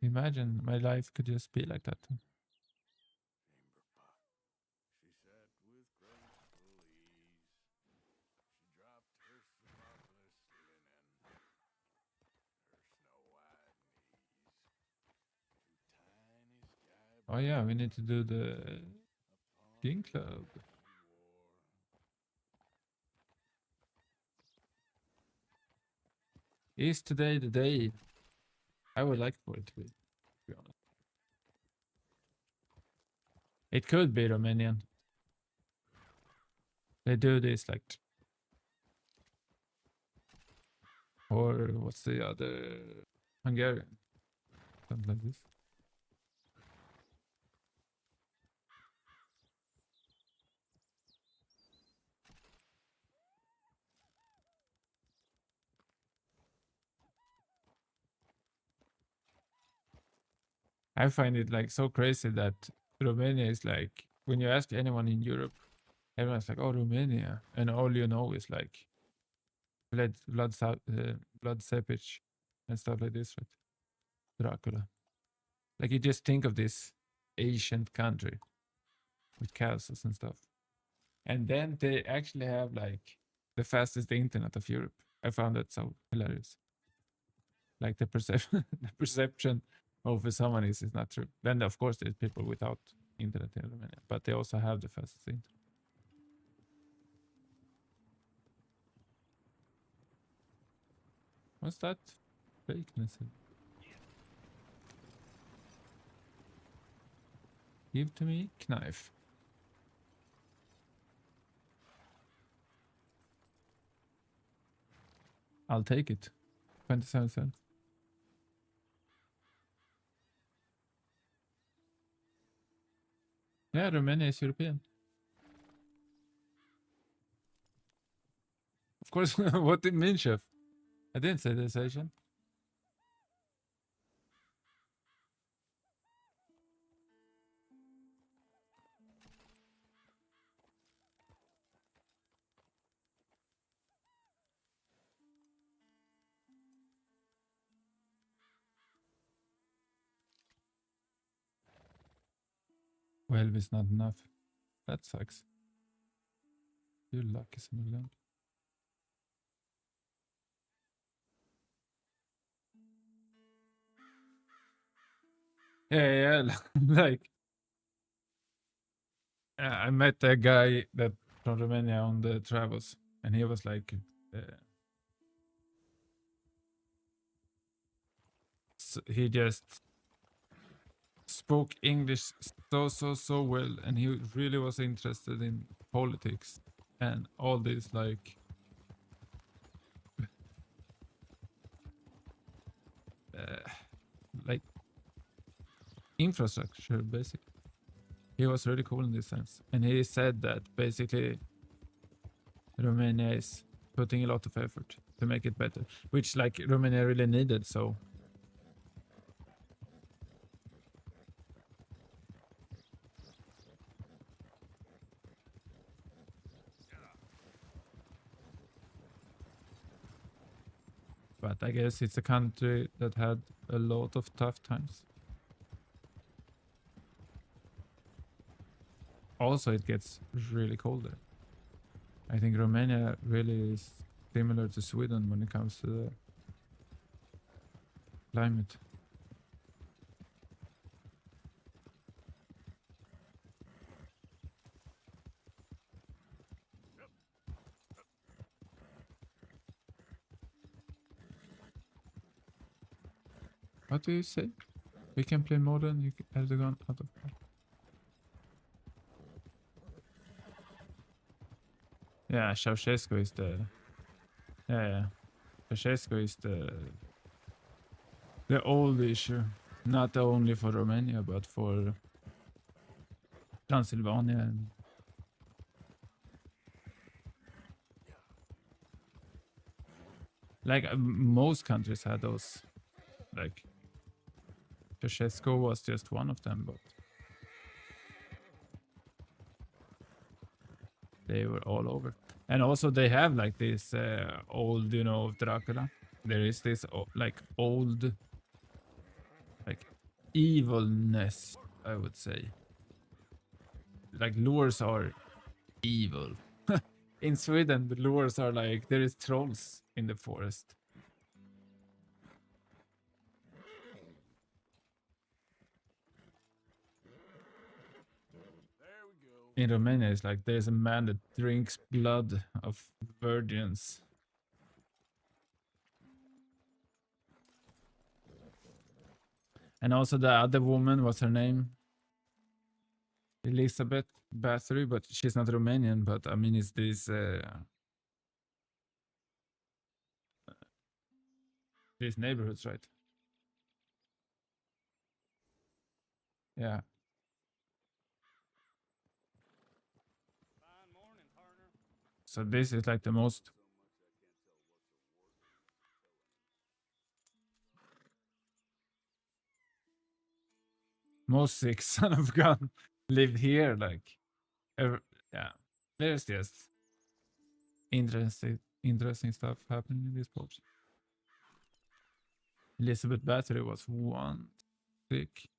Imagine my life could just be like that. Oh yeah, we need to do the King Club. Is today the day? I would like for it to be honest. It could be Romanian. They do this like... Or what's the other? Hungarian. Something like this. I find it like so crazy that Romania is like, when you ask anyone in Europe, everyone's like, oh, Romania. And all you know is like Vlad Tepes and stuff like this, right? Dracula. Like you just think of this ancient country with castles and stuff. And then they actually have like the fastest internet of Europe. I found that so hilarious. Like the perception of someone is not true. Then of course there's people without internet in Romania, but they also have the fastest internet. What's that? Fakeness. Give to me knife. I'll take it. 27 cents. Yeah, Romania is European. Of course, what did mean, chef? I didn't say this, Asian. Well, it's not enough. That sucks. You're lucky, Simulon. Yeah, like I met a guy that from Romania on the travels, and he was like, he just spoke English so well, and he really was interested in politics and all this like infrastructure basically. He was really cool in this sense, and he said that basically Romania is putting a lot of effort to make it better, which like Romania really needed. So but I guess it's a country that had a lot of tough times. Also, it gets really colder. I think Romania really is similar to Sweden when it comes to the climate. What do you say? We can play modern, you have the gun out of. Yeah, Ceausescu is the. Yeah. Ceausescu is the old issue, not only for Romania but for Transylvania and like most countries had those. Like Ceausescu was just one of them, but they were all over. And also they have like this old, you know, Dracula. There is this like old, like evilness, I would say. Like lures are evil. In Sweden, the lures are like there is trolls in the forest. There we go. In Romania, it's like there's a man that drinks blood of virgins. And also the other woman, what's her name? Elizabeth Bathory, but she's not Romanian, but I mean it's this these neighborhoods, right? Yeah. Fine morning, partner. So this is like the most sick son of gun lived here, like yeah. There's just interesting stuff happening in this post. Elizabeth Bathory was one sick.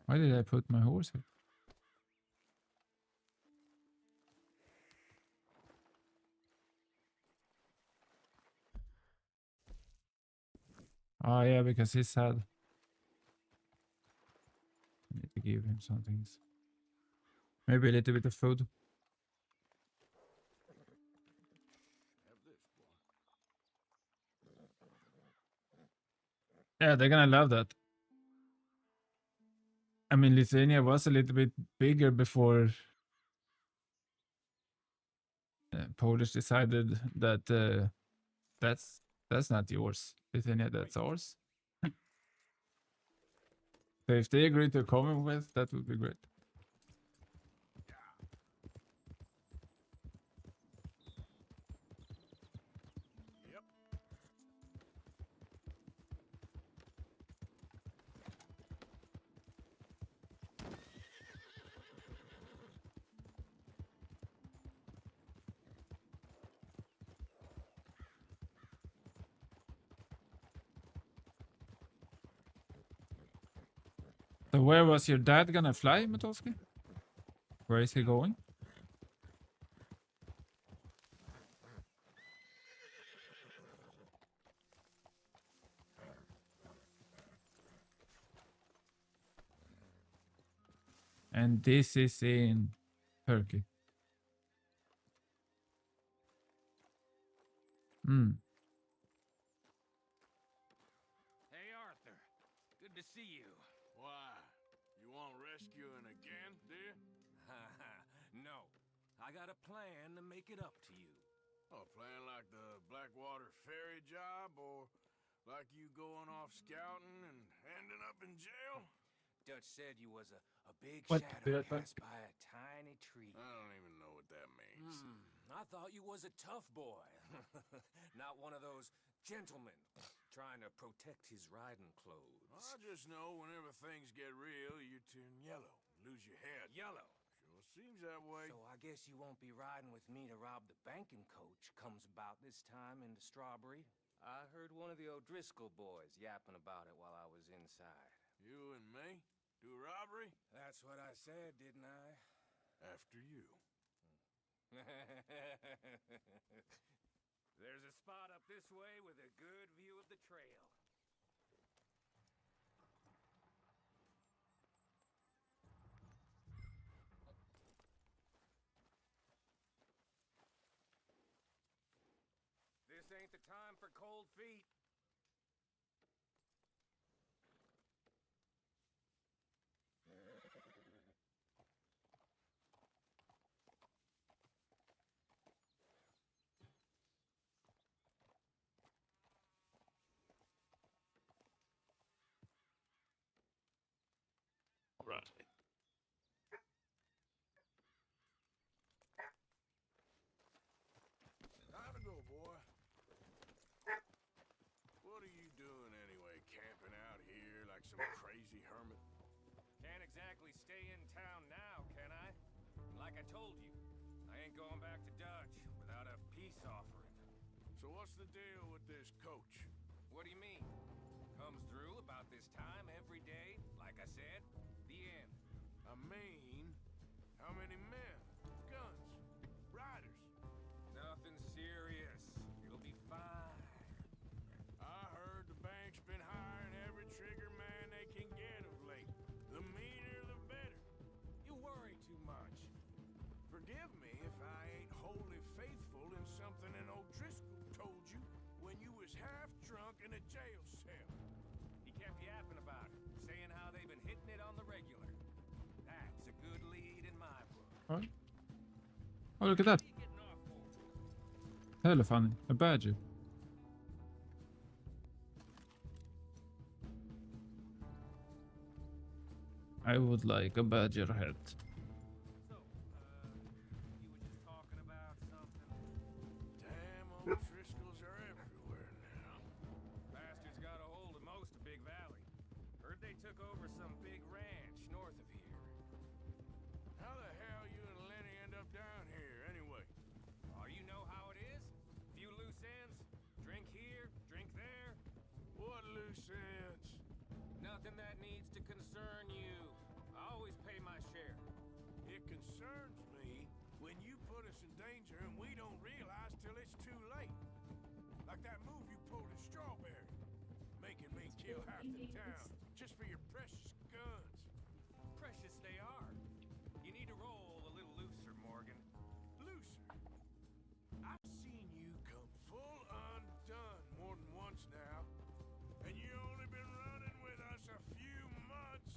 Why did I put my horse here? Oh yeah, because he's sad. I need to give him some things. Maybe a little bit of food. Have this, boy. Yeah, they're gonna love that. I mean, Lithuania was a little bit bigger before Polish decided that that's not yours, Lithuania. That's ours. So if they agree to a Commonwealth, that would be great. Yep. So where was your dad gonna fly, Matowski? Where is he going? And this is in Turkey. Hmm. Hey, Arthur. Good to see you. Why? You want rescuing again, dear? No. I got a plan to make it up to you. Oh, playing like the Blackwater ferry job, or like you going off scouting and ending up in jail? Dutch said you was a big What shadow the- cast by a tiny tree. I don't even know what that means. I thought you was a tough boy. Not one of those gentlemen trying to protect his riding clothes. I just know whenever things get real, you turn yellow, lose your head. Yellow. Sure seems that way. So I guess you won't be riding with me to rob the banking coach comes about this time into Strawberry. I heard one of the O'Driscoll boys yapping about it while I was inside. You and me? Do a robbery? That's what I said, didn't I? After you. There's a spot up this way with a good view of the trail. This ain't the time for cold feet. Right. Time to go, boy. What are you doing anyway, camping out here like some crazy hermit? Can't exactly stay in town now, can I? Like I told you, I ain't going back to Dutch without a peace offering. So what's the deal with this coach? What do you mean? Comes through about this time every day, like I said, the end. I mean, how many men? Guns? Riders? Nothing serious. It'll be fine. I heard the bank's been hiring every trigger man they can get of late. The meaner, the better. You worry too much. Forgive me if I ain't wholly faithful in something an O'Driscoll told you when you was half drunk in a jail cell. He kept yapping about it, saying how they've been hitting it on the regular. That's a good lead in my book. Alright. Oh, look at that. What are you getting off for? Hella funny. A badger. I would like a badger head. So, you were just talking about something. Damn, O'Driscolls are everywhere now. Bastards got a hold of most of Big Valley. Heard they took over some big ranch north of here. How the hell you and Lenny end up down here, anyway? Oh, you know how it is? Few loose ends. Drink here, drink there. What loose ends? Nothing that needs to concern you. I always pay my share. It concerns me when you put us in danger and we don't realize till it's too late. Like that move you pulled at Strawberry. Making me kill half the town just for your precious guns. Precious they are. You need to roll a little looser, Morgan. Looser. I've seen you come full undone more than once now. And you only been running with us a few months.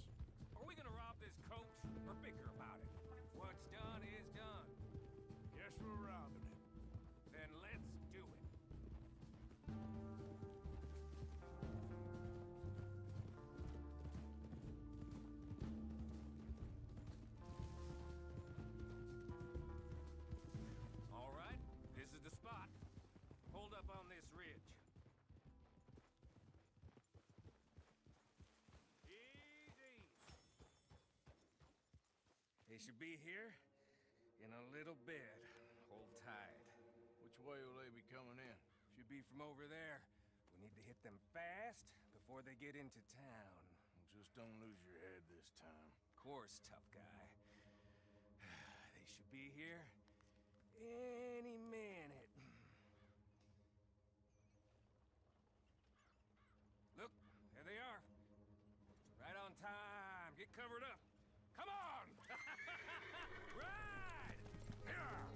Are we gonna rob this coach or bicker about it? What's done is done. Guess we're robbing it. Then let's do it. All right, this is the spot. Hold up on this ridge. Easy. They should be here in a little bit. Hold tight. Which way will they be coming in? Should be from over there. We need to hit them fast before they get into town. Just don't lose your head this time. Of course, tough guy. They should be here any minute. Look, there they are. Right on time. Get covered up. Come on! Ride! Yeah!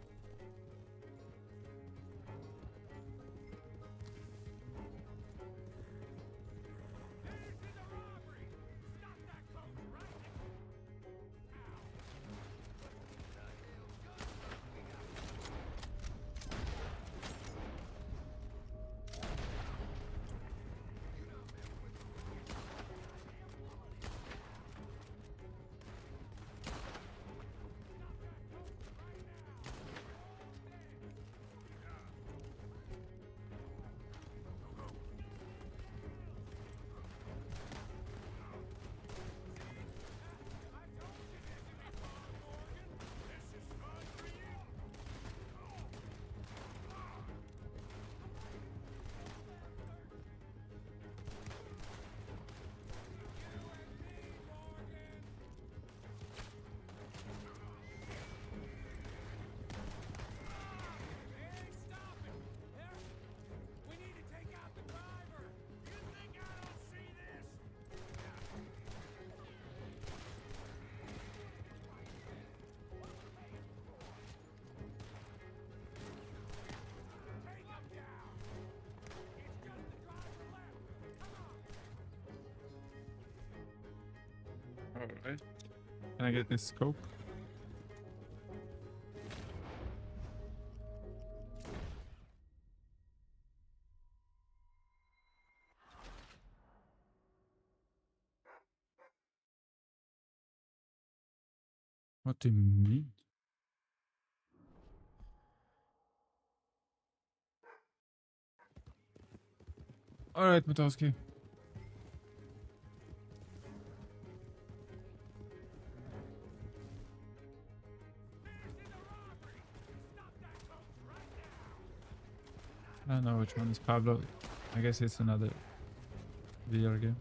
This is a robbery! Stop that coach right now! Ow! What the hell's gun we got? Alright. Can I get this scope? What do you mean? Alright, Matowski. I don't know which one is Pablo. I guess it's another VR game.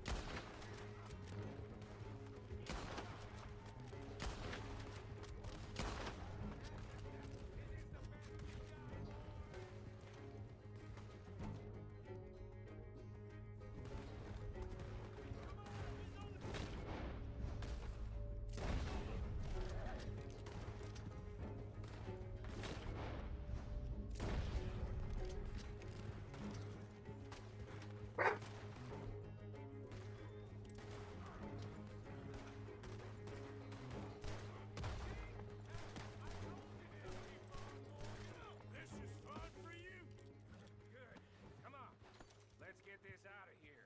This is fun for you. Good. Come on. Let's get this out of here.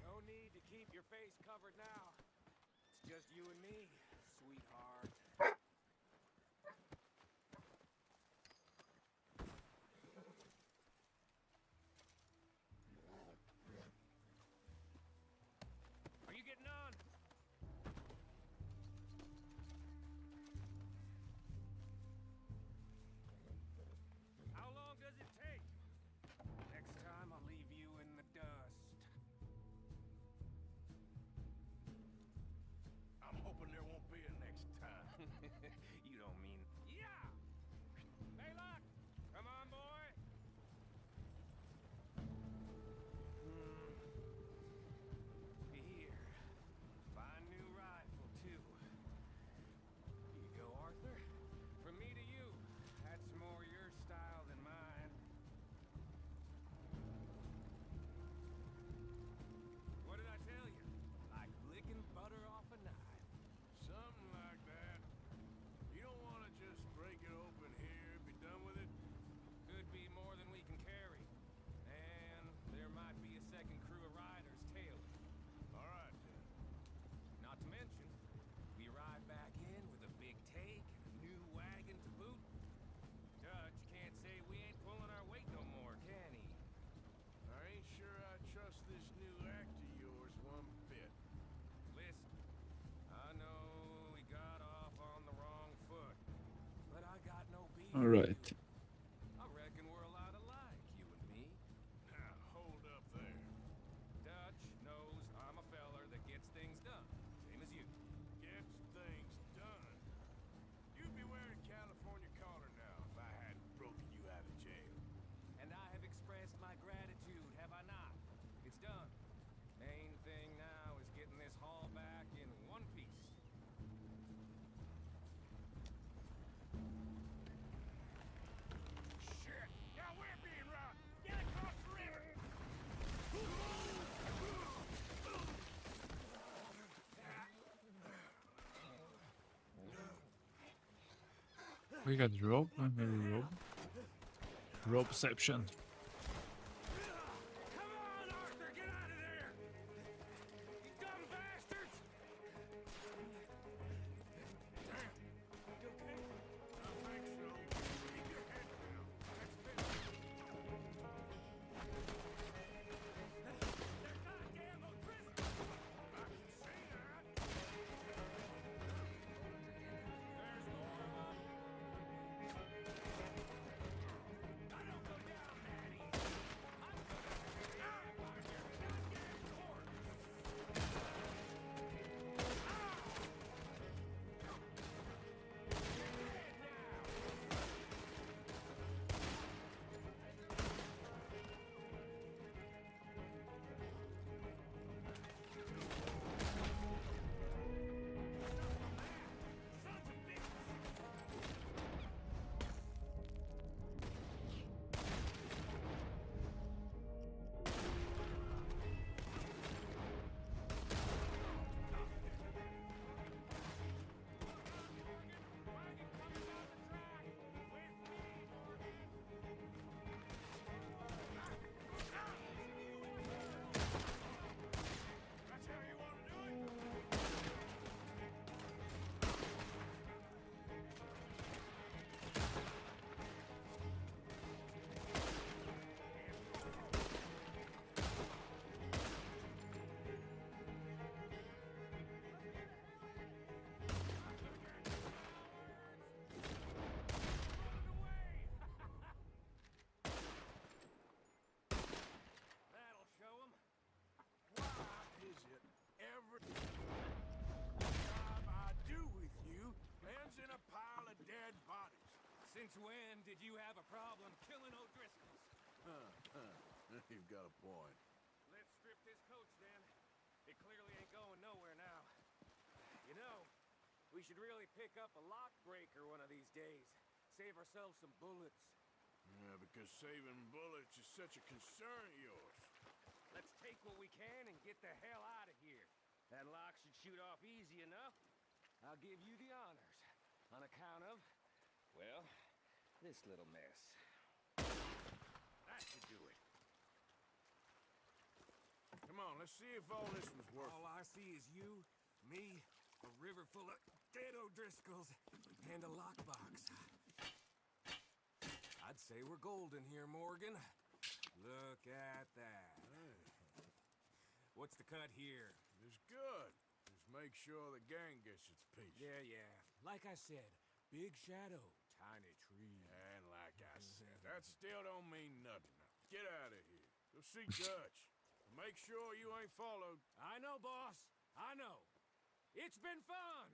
No need to keep your face covered now. It's just you and me, sweetheart. Are you getting on? How long does it take? Next time I'll leave you in the dust. I'm hoping there won't be a next time. You don't mean... Yeah! Baylock! Come on, boy! Here. Fine new rifle, too. Here you go, Arthur. From me to you. That's more your style than mine. What did I tell you? Like licking butter off a knife. Something like that. You don't want to just break it open here, be done with it? Could be more than we can carry. And there might be a second crew of riders tailing. All right, then. Not to mention, we ride back in with a big take and a new wagon to boot. Dutch can't say we ain't pulling our weight no more, can he? I ain't sure I trust this new act of yours one bit. Listen, I know we got off on the wrong foot, but I got no beef. Alright. I reckon we're a lot alike, you and me. Now, hold up there. Dutch knows I'm a feller that gets things done, same as you. Gets things done? You'd be wearing California collar now if I hadn't broken you out of jail. And I have expressed my gratitude, have I not? It's done. Main thing now is getting this haul back in one piece. Shit! Now we're being robbed! Get across the river! We got rope, maybe rope. Ropeception. Come on, Arthur, get out of there! You dumb bastards! Damn. You okay? I think so. Keep your head down. That's business. They're goddamn O'Driscoll! I can see that. There's more of them. I don't go down, man. Since when did you have a problem killing O'Driscolls? You've got a point. Let's strip this coach then. It clearly ain't going nowhere now. You know, we should really pick up a lock breaker one of these days. Save ourselves some bullets. Yeah, because saving bullets is such a concern of yours. Let's take what we can and get the hell out of here. That lock should shoot off easy enough. I'll give you the honors. On account of, well, this little mess. That should do it. Come on, let's see if all this was worth All I see is you, me, a river full of dead O'Driscolls, and a lockbox. I'd say we're golden here, Morgan. Look at that. What's the cut here? It's good. Just make sure the gang gets its piece. Yeah. Like I said, big shadow, tiny tree. And like I said, that still don't mean nothing. Now, get out of here. Go see Dutch. Make sure you ain't followed. I know, boss. I know. It's been fun.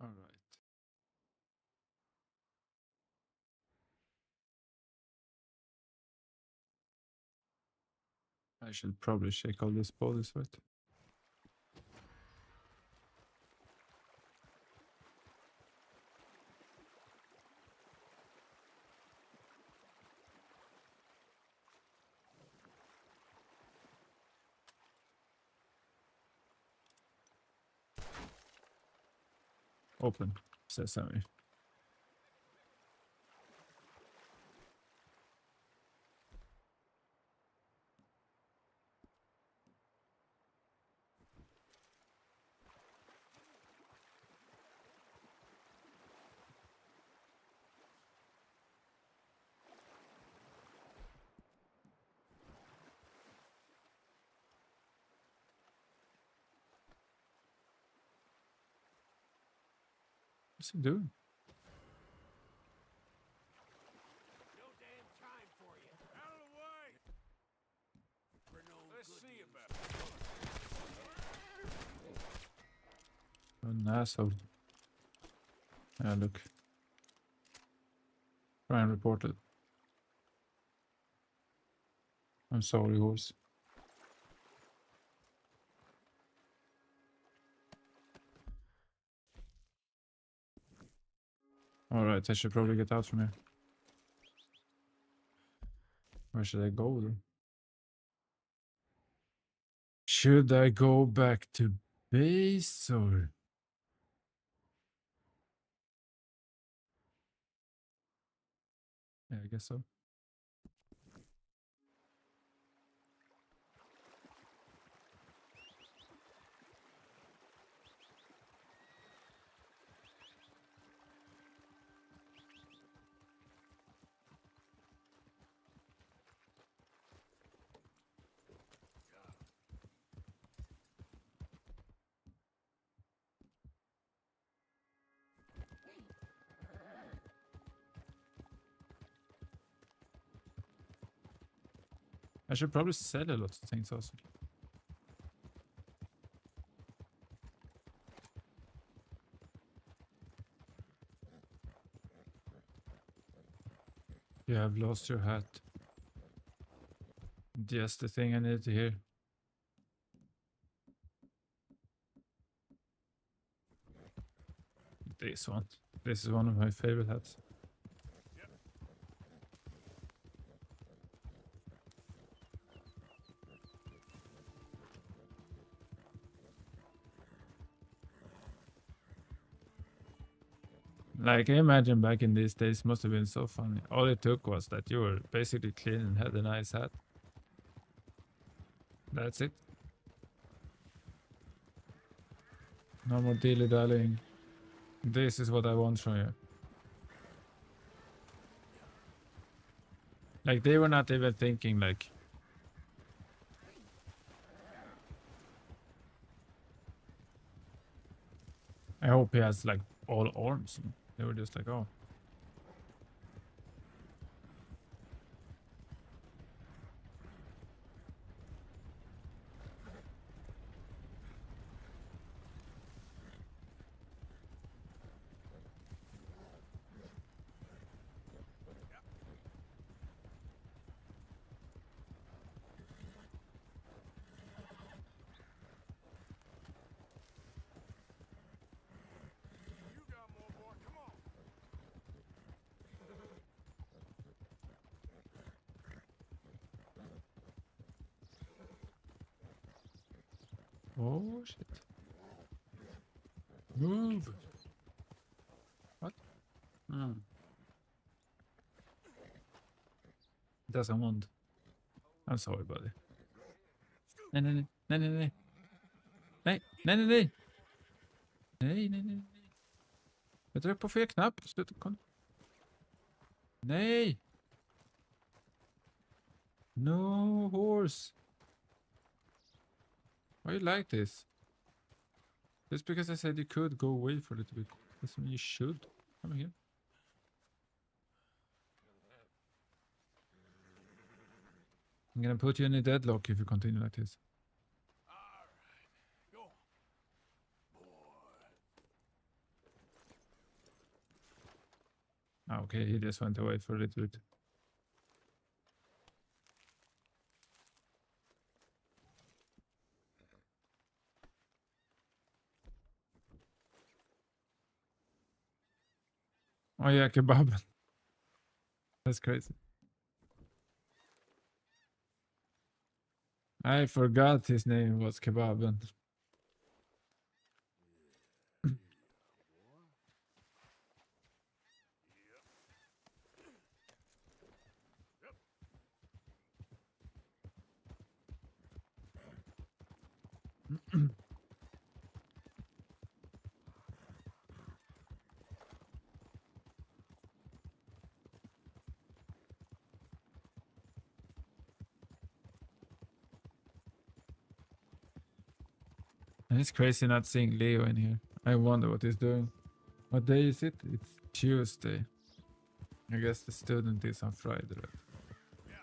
All right. I should probably check all these bodies, right? Open sesame. What's he doing? No damn time for you. Out of the way! For no Let's good see news. about it. An asshole. Yeah, look. Try and report it. I'm sorry, horse. Alright, I should probably get out from here. Where should I go then? Should I go back to base or? Yeah, I guess so. I should probably sell a lot of things also. You have lost your hat. Just the thing I need to hear. This one. This is one of my favorite hats. Like, I imagine back in these days must have been so funny. All it took was that you were basically clean and had a nice hat. That's it. No more dilly-dallying. This is what I want from you. Like, they were not even thinking, like... I hope he has, like, all arms. They were just like, oh. Oh shit. Move. What? Hmm. Doesn't want. I'm sorry, buddy. Nej, nej, nej. Nej, nej, nej. Nej, nej, nej, nej. Nej, nej, nej. Jag tryckte på fel knapp. Sluta kolla. Nej. No horse. Why you like this? Just because I said you could go away for a little bit doesn't mean you should. Come here. I'm gonna put you in a deadlock if you continue like this. Go on. Boy. Okay, he just went away for a little bit. Oh yeah, kebab. That's crazy. I forgot his name was Kebab. And it's crazy not seeing Leo in here. I wonder what he's doing. What day is it? It's Tuesday. I guess the student is on Friday, right? Yep.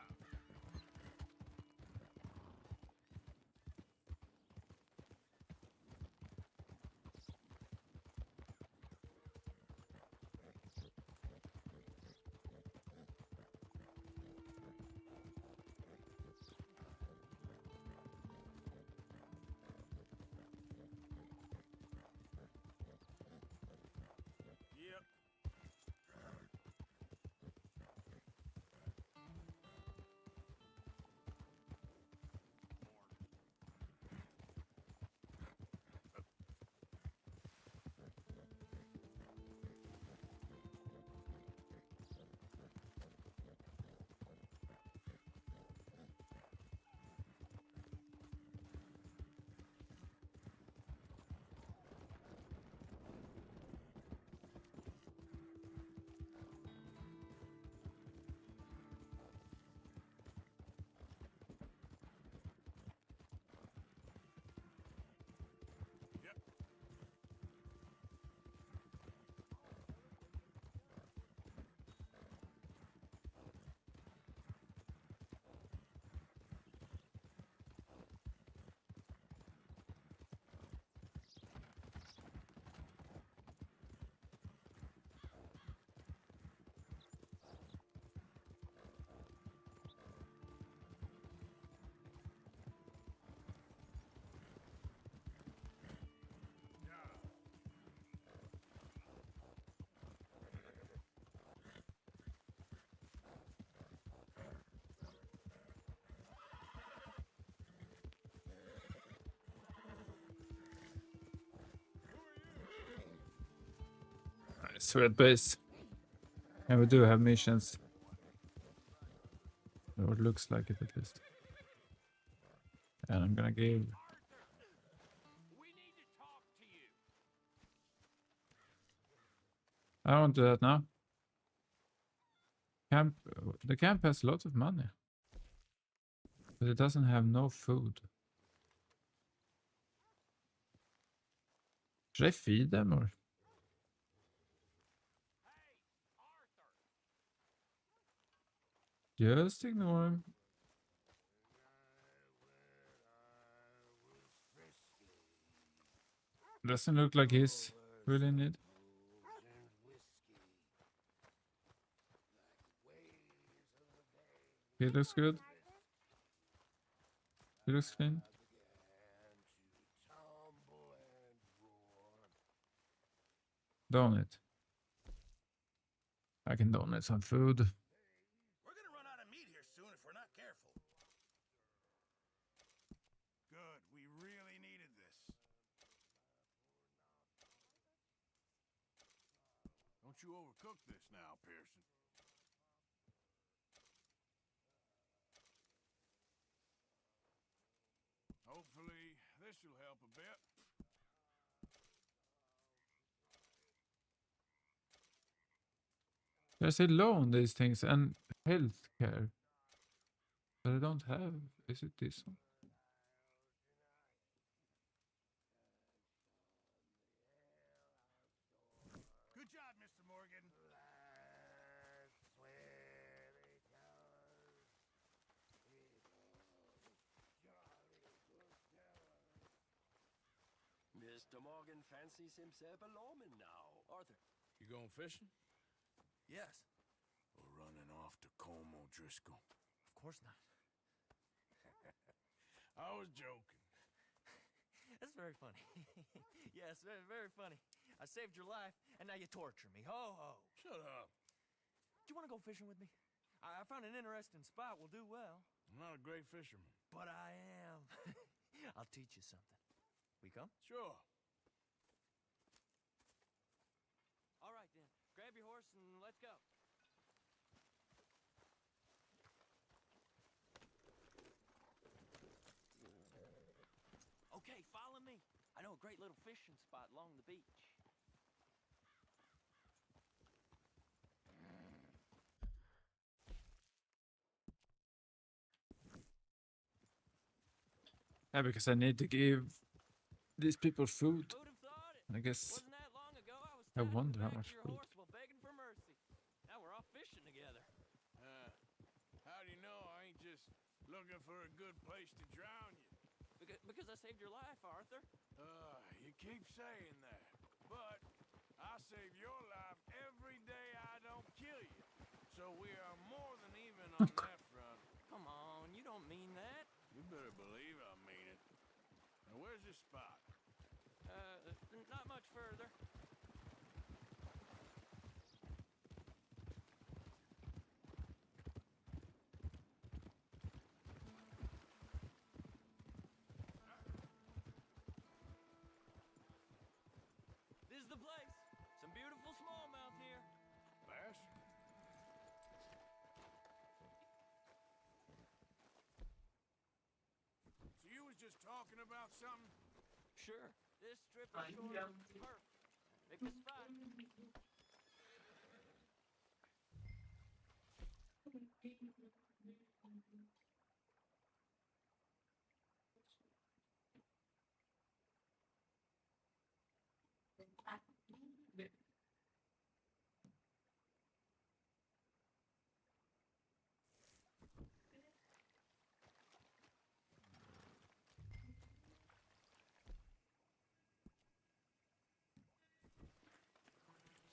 Nice, red base. And we do have missions. Or it looks like it at least. And I'm gonna give. We need to talk to you. I won't do that now. Camp. The camp has lots of money. But it doesn't have no food. Should I feed them or? Just ignore him. Doesn't look like he's really in need. He looks good. He looks clean. Donate. I can donate some food. We're gonna run out of meat here soon if we're not careful. Good. We really needed this. you overcook this now, Pearson. Hopefully, this will help a bit. There's a law on these things and healthcare. But I don't have. Is it this one? Good job, Mr. Morgan. Mr. Morgan fancies himself a lawman now. Arthur. You going fishing? Yes. Or running off to Colm O'Driscoll? Of course not. I was joking. That's very funny. Yes, very, very funny. I saved your life, and now you torture me. Ho, ho. Shut up. Do you want to go fishing with me? I found an interesting spot. We'll do well. I'm not a great fisherman. But I am. I'll teach you something. We come? Sure. All right, then. Grab your horse and let's go. Okay, follow me. I know a great little fishing spot along the beach. Yeah, because I need to give these people food. Who'd have thought it? I guess Wasn't that long ago I was I tied to the wonder how back of much your food. horse while begging for mercy. Now we're off fishing together. How do you know I ain't just looking for a good place to drown you? Because I saved your life, Arthur. You keep saying that. But I save your life every day I don't kill you. So we are more than even on that front. Come on, you don't mean that. You better believe I mean it. Now where's this spot? Not much further. This is the place. Some beautiful smallmouth here. Bass? So you was just talking about something? Sure. This strip of shore is perfect. Pick a spot.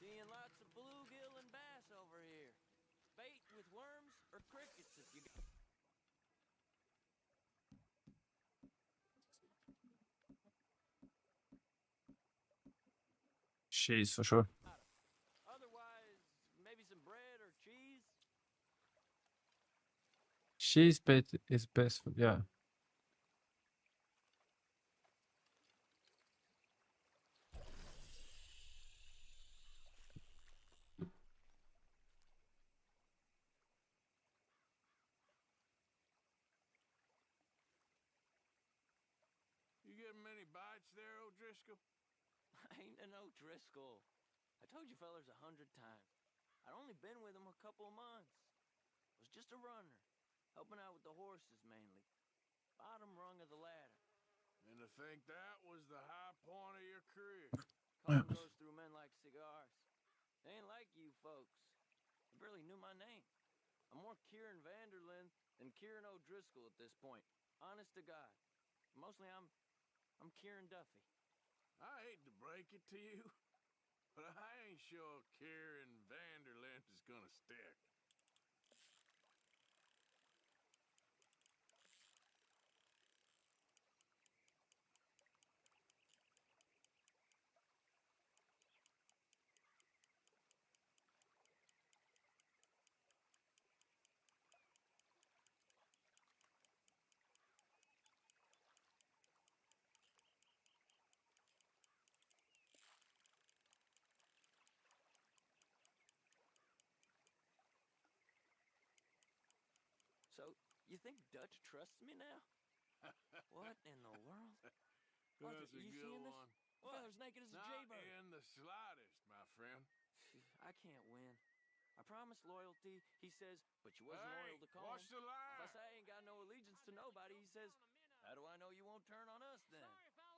Seeing lots of bluegill and bass over here. Bait with worms or crickets if you got. Cheese for sure. Otherwise, maybe some bread or cheese. Cheese bait is best for, yeah. You getting many bites there, O'Driscoll? I ain't an O'Driscoll. I told you fellers 100 times. I'd only been with him a couple of months. Was just a runner, helping out with the horses mainly. Bottom rung of the ladder. And to think that was the high point of your career. Colm goes through men like cigars. They ain't like you folks. They barely knew my name. I'm more Kieran Vanderlyn than Kieran O'Driscoll at this point. Honest to God. Mostly I'm Kieran Duffy. I hate to break it to you, but I ain't sure Kieran Vanderlyn is gonna stick. You think Dutch trusts me now? What in the world? Arthur, That's a you good seeing this? one. The fella's naked as a Not jaybird. in the slightest, my friend. I can't win. I promised loyalty. He says, but you wasn't Hey, loyal to Colm. watch the If I line. say I ain't got no allegiance to nobody, he says, how do I know you won't turn on us then?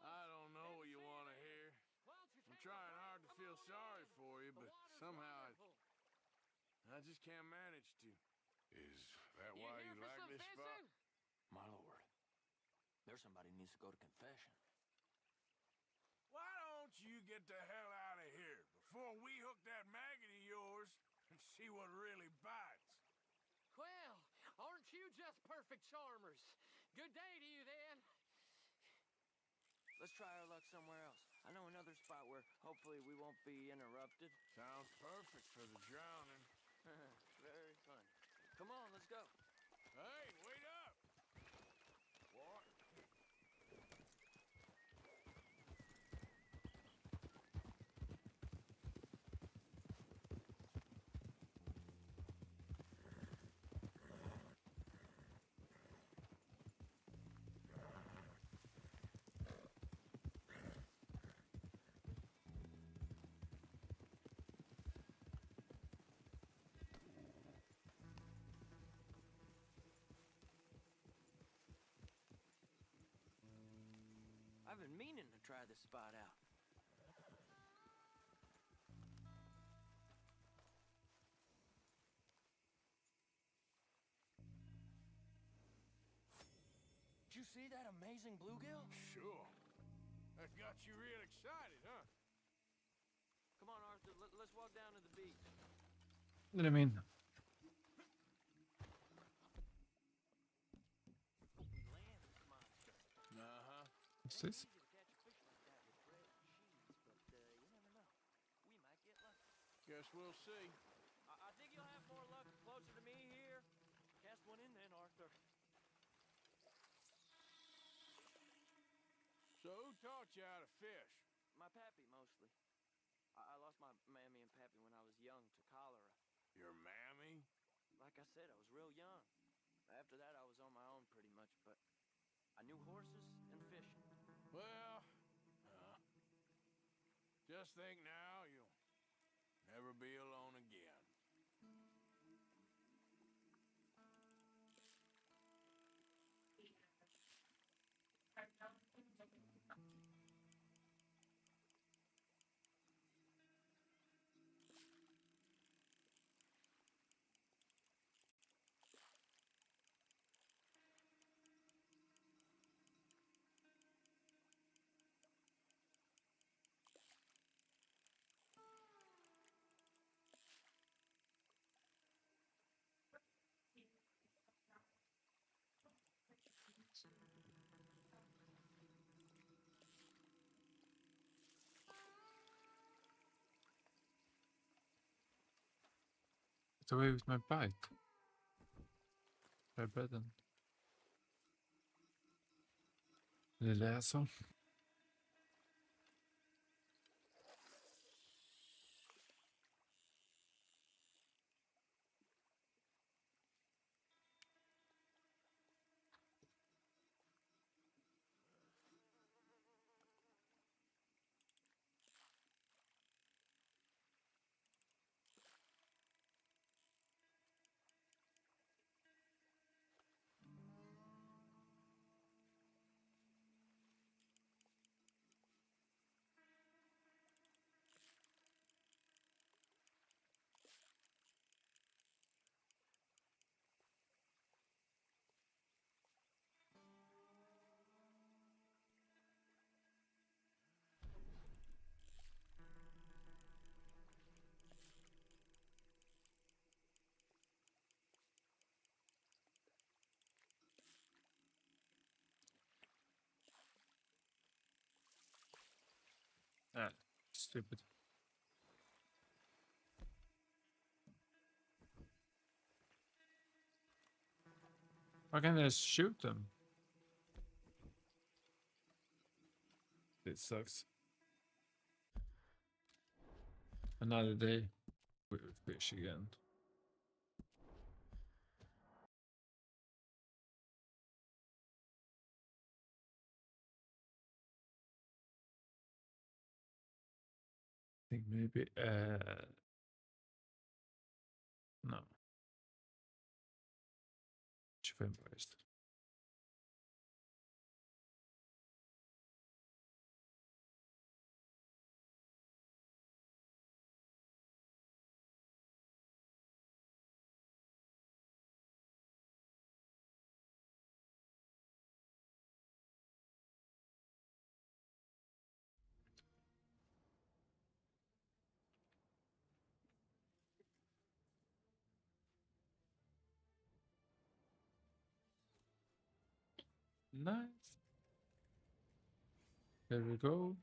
I don't know what you want to hear. I'm trying hard to feel sorry for you, but somehow I just can't manage to. Is that why you like this spot? My lord, there's somebody who needs to go to confession. Why don't you get the hell out of here before we hook that maggot of yours and see what really bites? Well, aren't you just perfect charmers? Good day to you, then. Let's try our luck somewhere else. I know another spot where hopefully we won't be interrupted. Sounds perfect for the drowning. Very fun. Come on, let's go. Hey, wait up! What? I've been meaning to try this spot out. Did you see that amazing bluegill? Sure. That got you real excited, huh? Come on, Arthur, let's walk down to the beach. What do you mean? Hope we land this monster. Uh-huh. What's this? Easy to catch a fish like that with bread and cheese, but you never know. We might get lucky. Guess we'll see. I think you'll have more luck closer to me here. Cast one in then, Arthur. So who taught you how to fish? My pappy, mostly. I lost my mammy and pappy when I was young to cholera. Your mammy? Like I said, I was real young. After that, I was on my own pretty much, but I knew horses and fishing. Well, just think now you'll never be alone again. Get away with my bike. Red button. Little asshole. Ah, stupid. Why can't I just shoot them? It sucks. Another day with fish again. Maybe no. Age of Empires. Nice. There we go.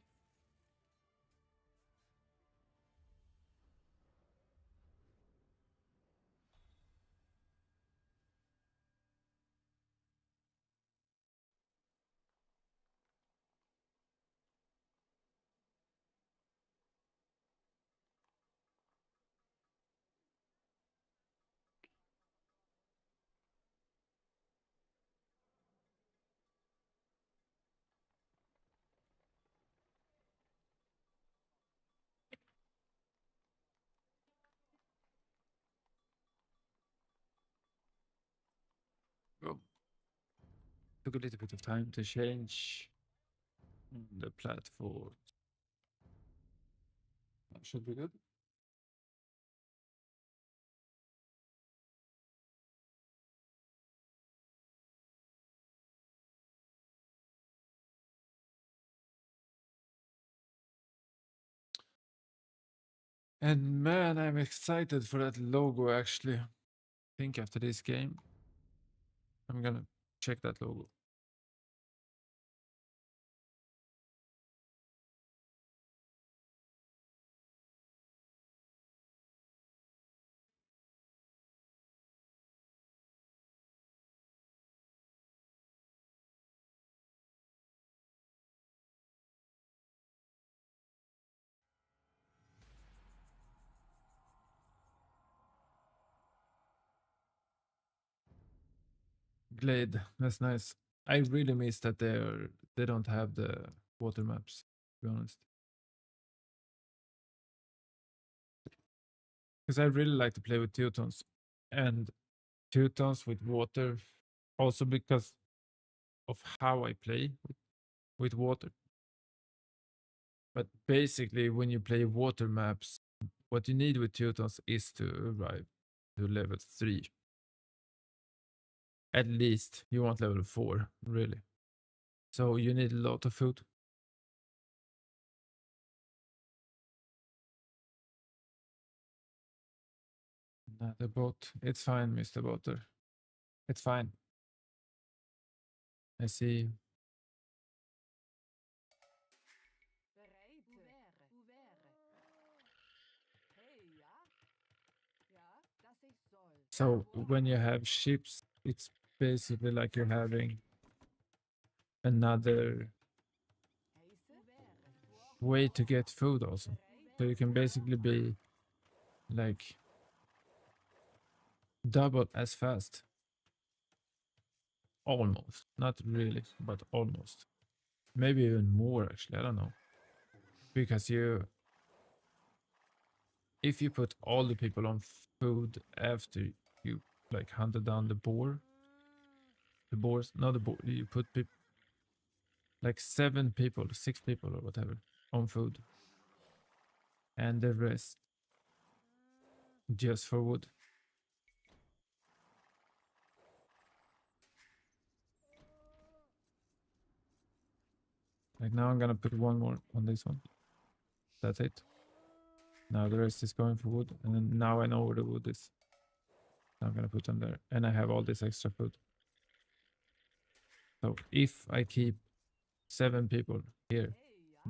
Go. Took a little bit of time to change the platform. That should be good. And man, I'm excited for that logo actually. I think after this game, I'm gonna check that logo. Glade, that's nice. I really miss that they don't have the water maps, to be honest. Because I really like to play with Teutons and Teutons with water, also because of how I play with water. But basically, when you play water maps, what you need with Teutons is to arrive to level 3. At least you want level 4, really. So you need a lot of food. The boat. It's fine, Mr. Boater. It's fine. I see. So when you have ships, it's basically like you're having another way to get food also. So you can basically be like double as fast. Almost. Not really, but almost. Maybe even more actually, I don't know. Because if you put all the people on food after you like hunted down the boars, not the boar, you put like 7 people, 6 people or whatever on food. And the rest just for wood. Like now I'm gonna put one more on this one. That's it. Now the rest is going for wood. And then now I know where the wood is. So I'm gonna put them there. And I have all this extra food. So if I keep 7 people here,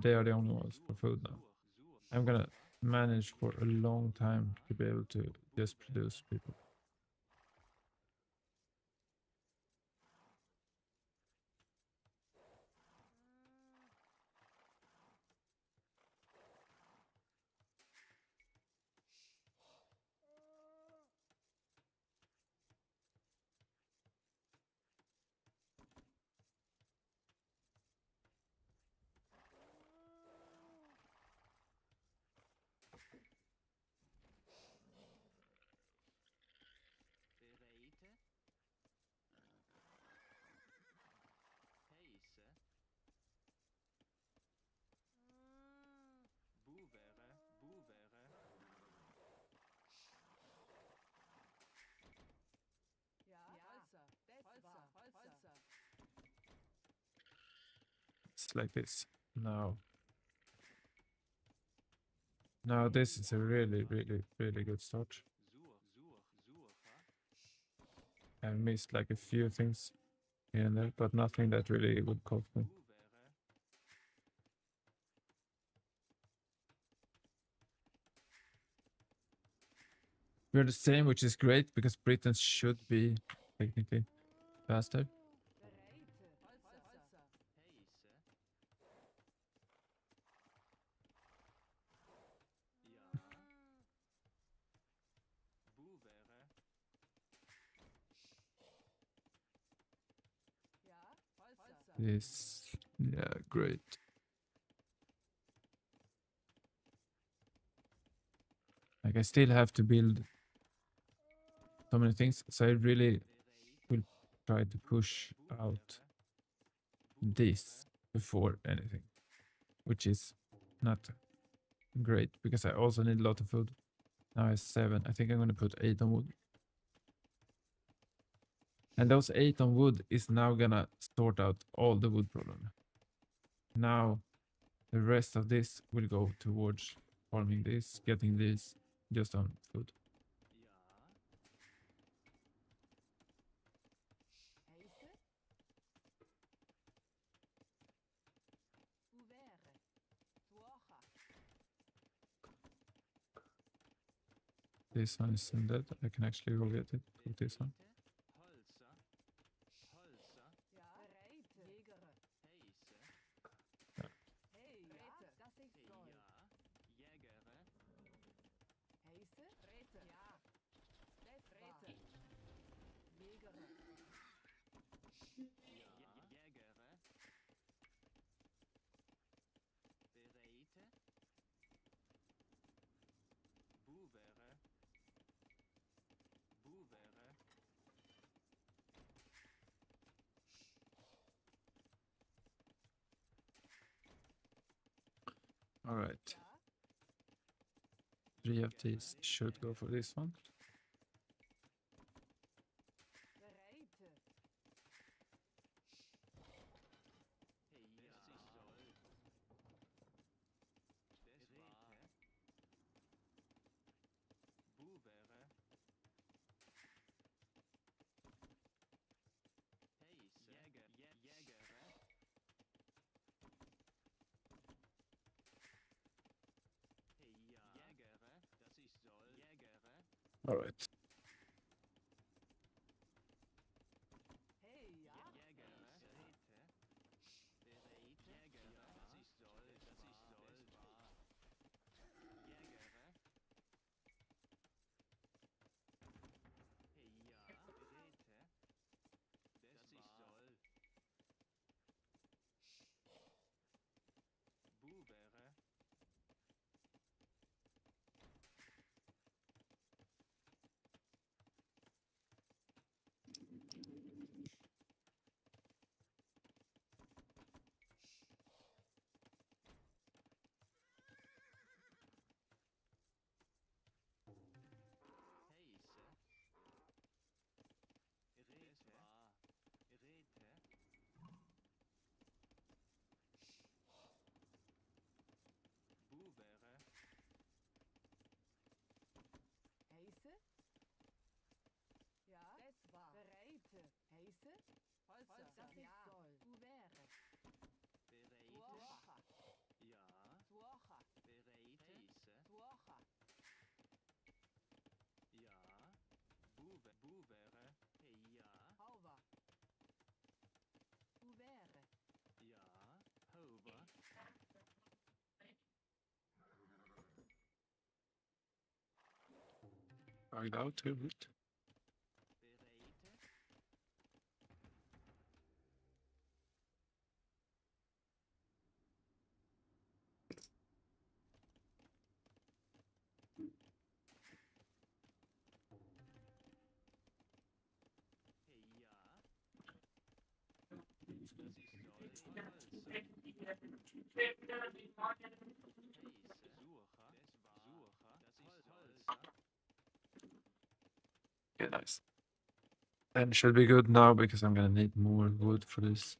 they are the only ones for food now. I'm gonna manage for a long time to be able to just produce people. just like this. Now this is a really good start. I missed like a few things here and there, but nothing that really would cost me. We're the same, which is great because Britain should be technically faster. This, yeah, great. Like I still have to build so many things, so I really will try to push out this before anything, which is not great because I also need a lot of food. Now I have 7. I think I'm gonna put 8 on wood. And those 8 on wood is now gonna sort out all the wood problem. Now the rest of this will go towards farming this, getting this just on food. This one is dead. I can actually go get it with this one. All right. 3 of these should go for this one. All right. Find out a bit. Okay, nice. And should be good now because I'm gonna need more wood for this.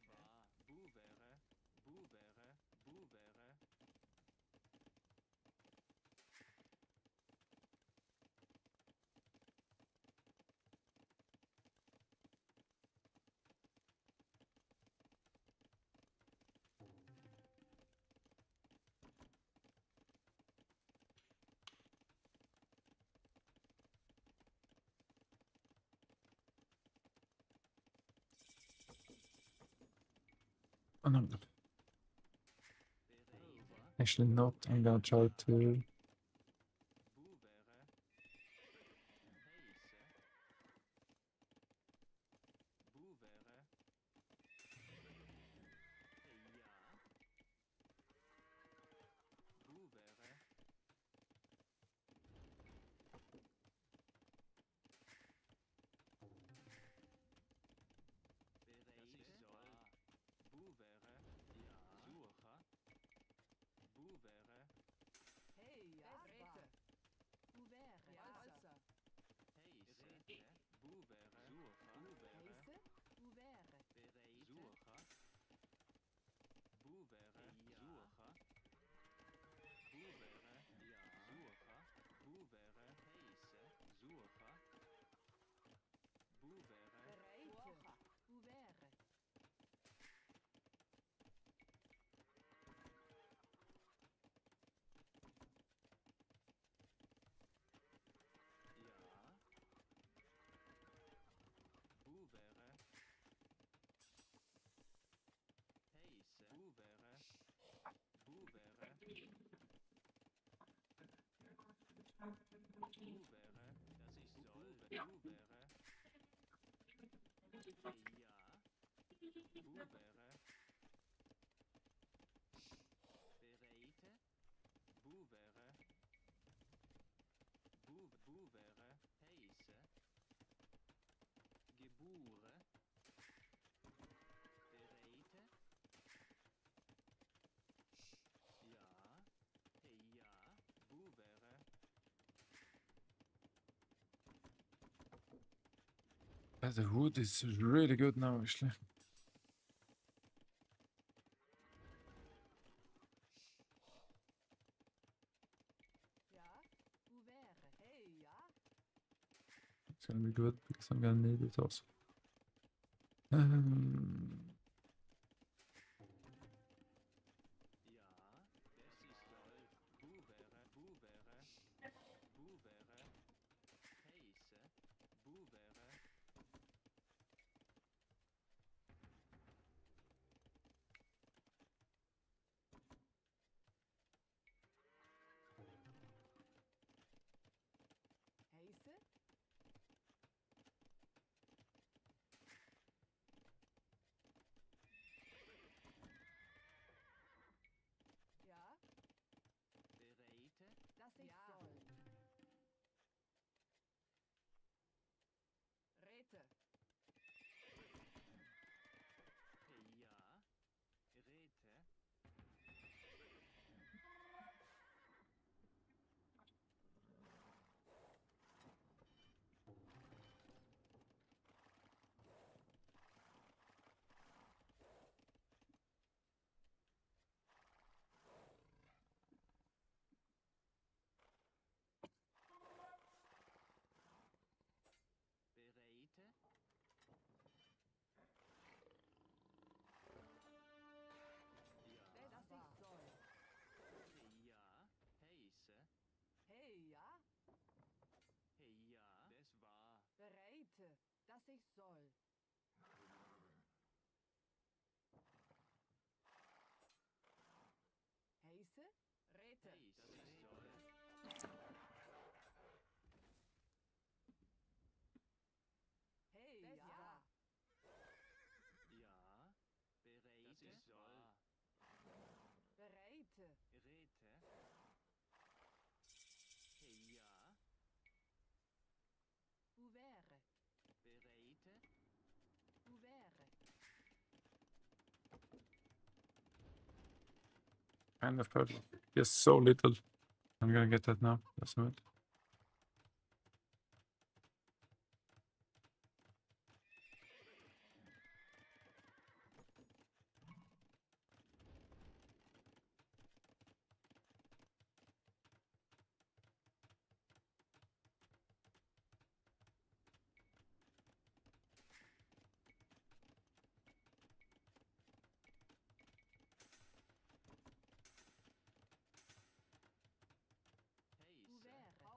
no. Actually not. I'm gonna try to... Hey, ja, Rete. Ouvert, ja, also. Heise, ouvert. Bereite, ouvert. The wood is really good now, actually. Ja, ouvert. Hey, ja. It's gonna be good because I'm gonna need it also. Heise, ja. Das ich soll. Rete. Das ich soll. Hey, ja. Bereite, dass ich soll. Heise, Rete. Hey, ja. Bereite. Ouvert. Ouvert. Kind of purple. Just so little. I'm gonna get that now. That's it. Ouvert.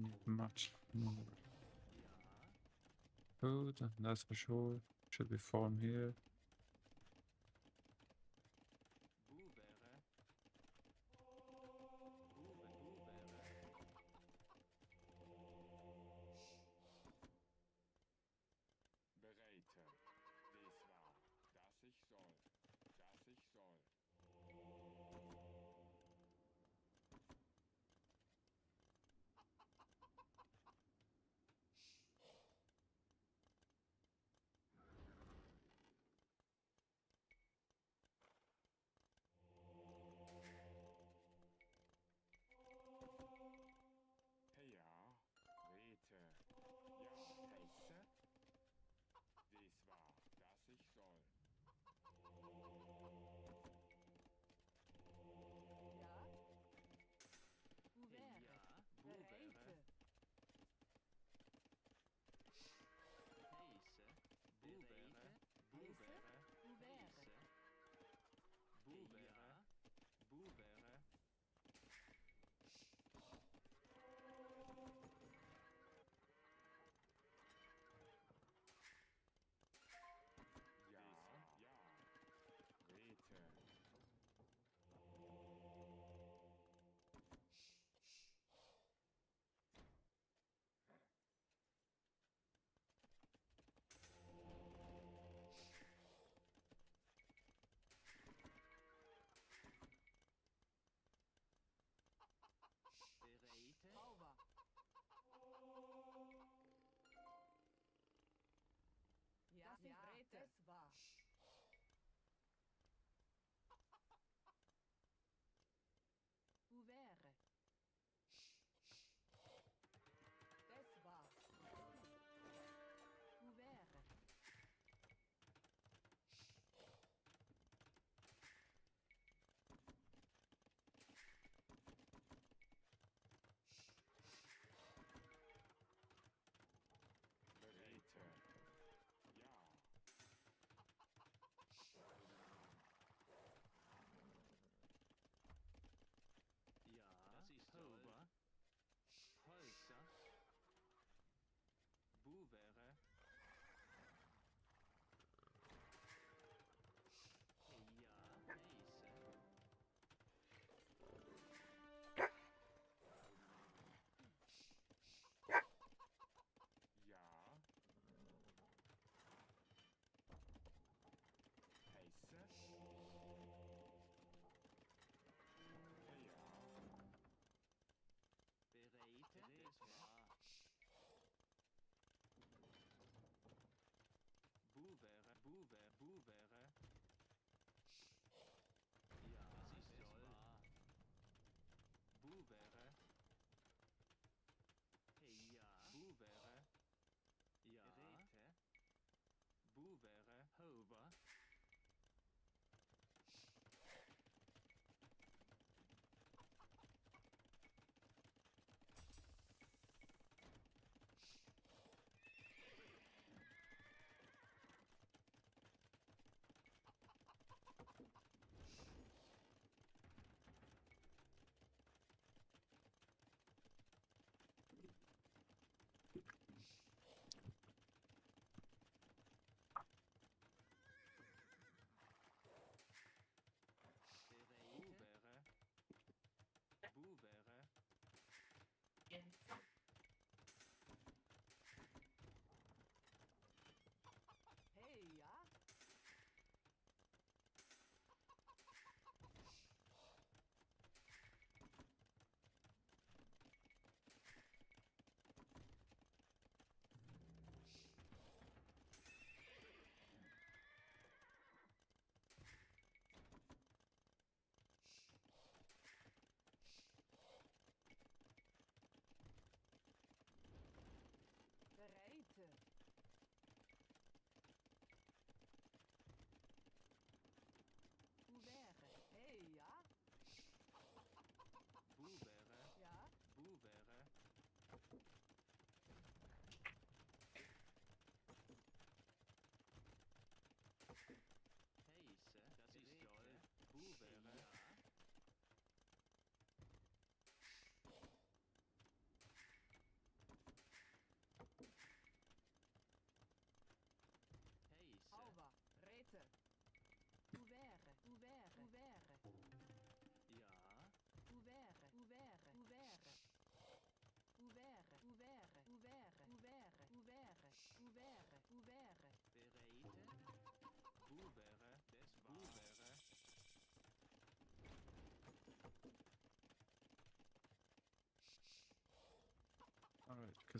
need much more food, that's for sure. Should be farm here.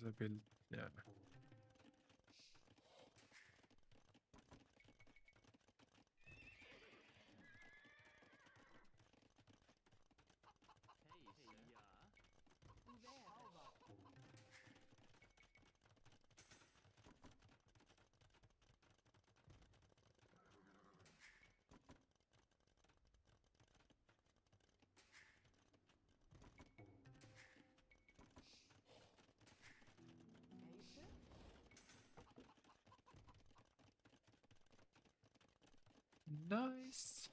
I build, yeah. Nice.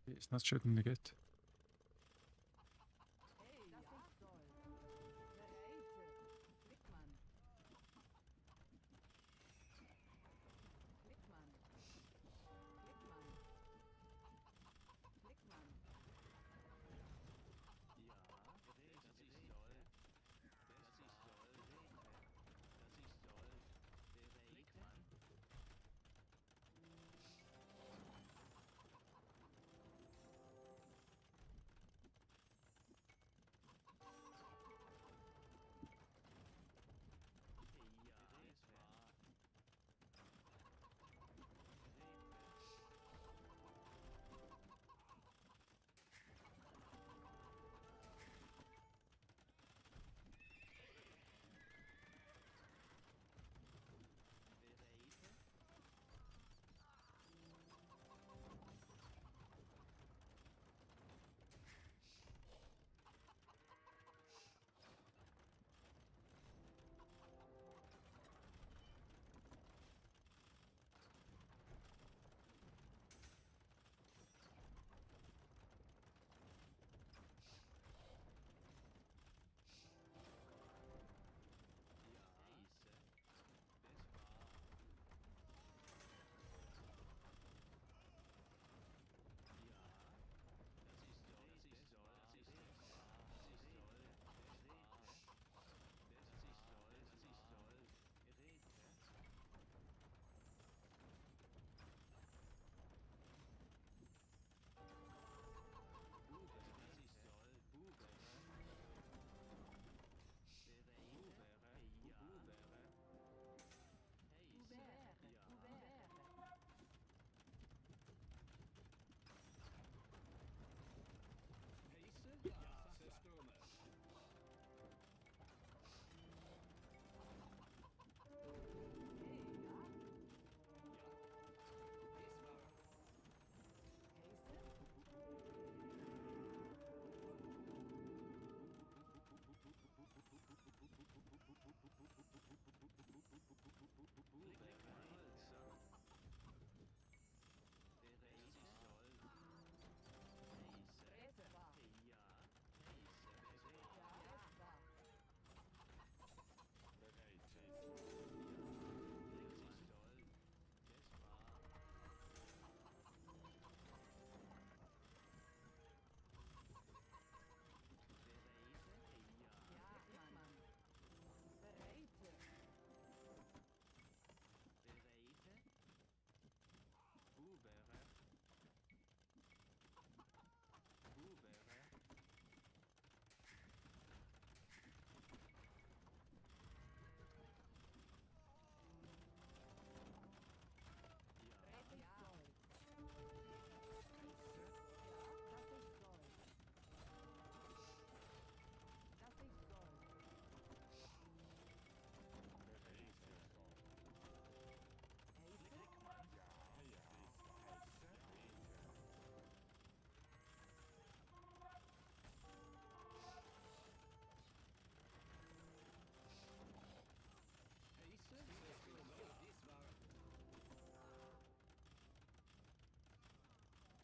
He's not shooting the gate.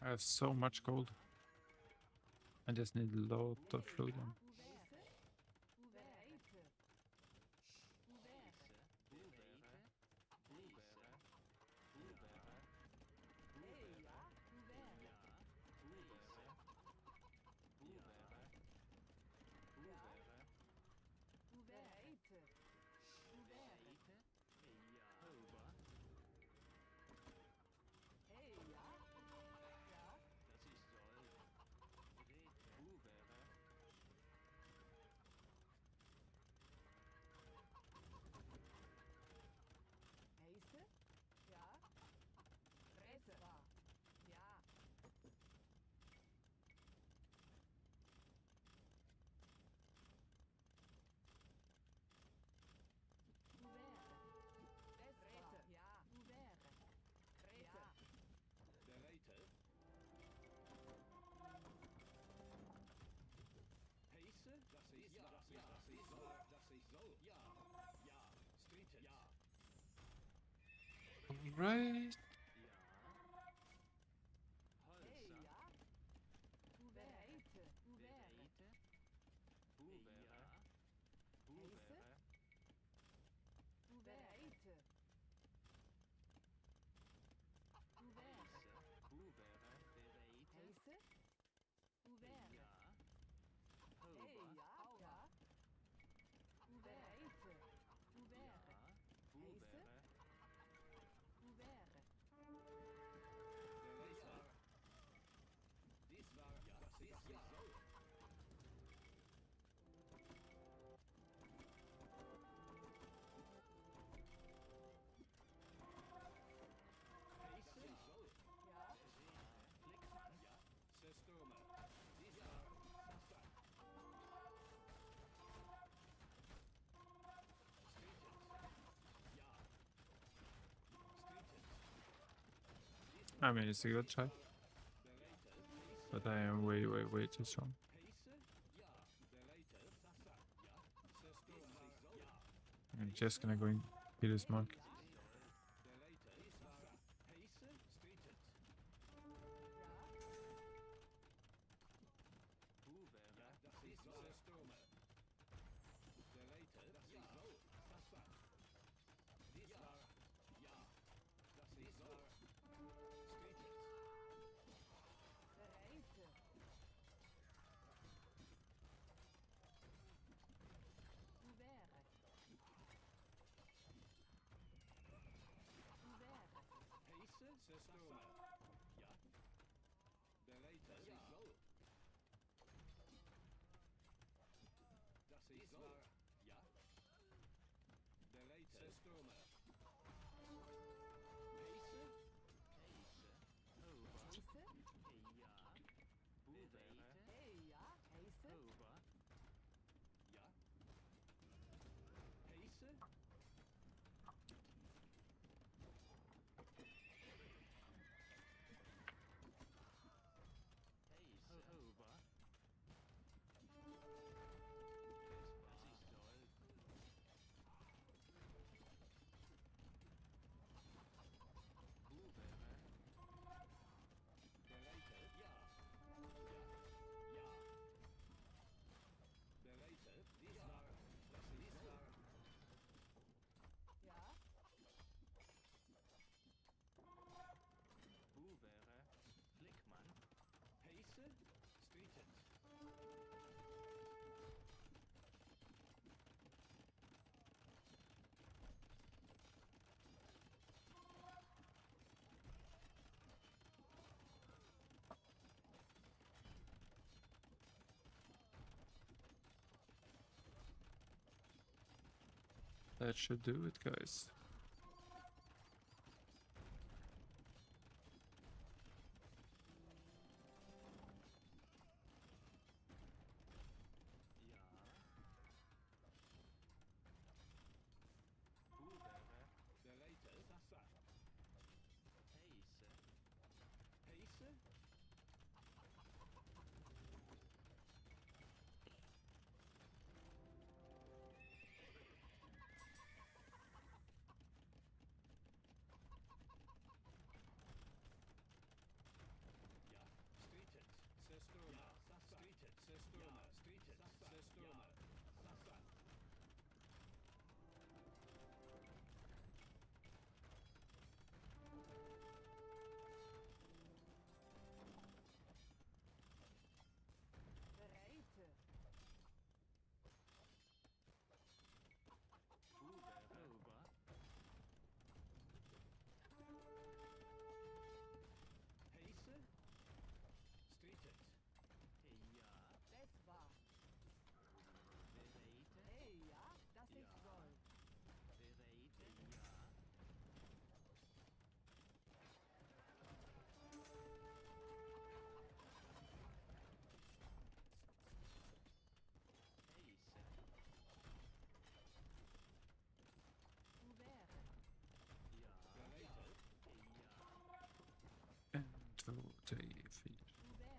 I have so much gold. I just need a lot of food. Right. I mean, it's a good try. But I am way, way, way too strong. I'm just gonna go and kill this monk. That should do it, guys. 2, 3, 4. Ouvert.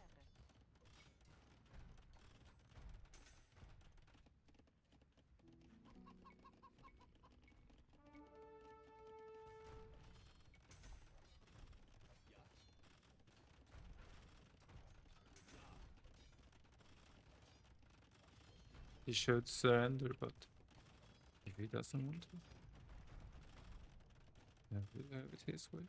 He should surrender, but if he doesn't want to, then we'll have it his way.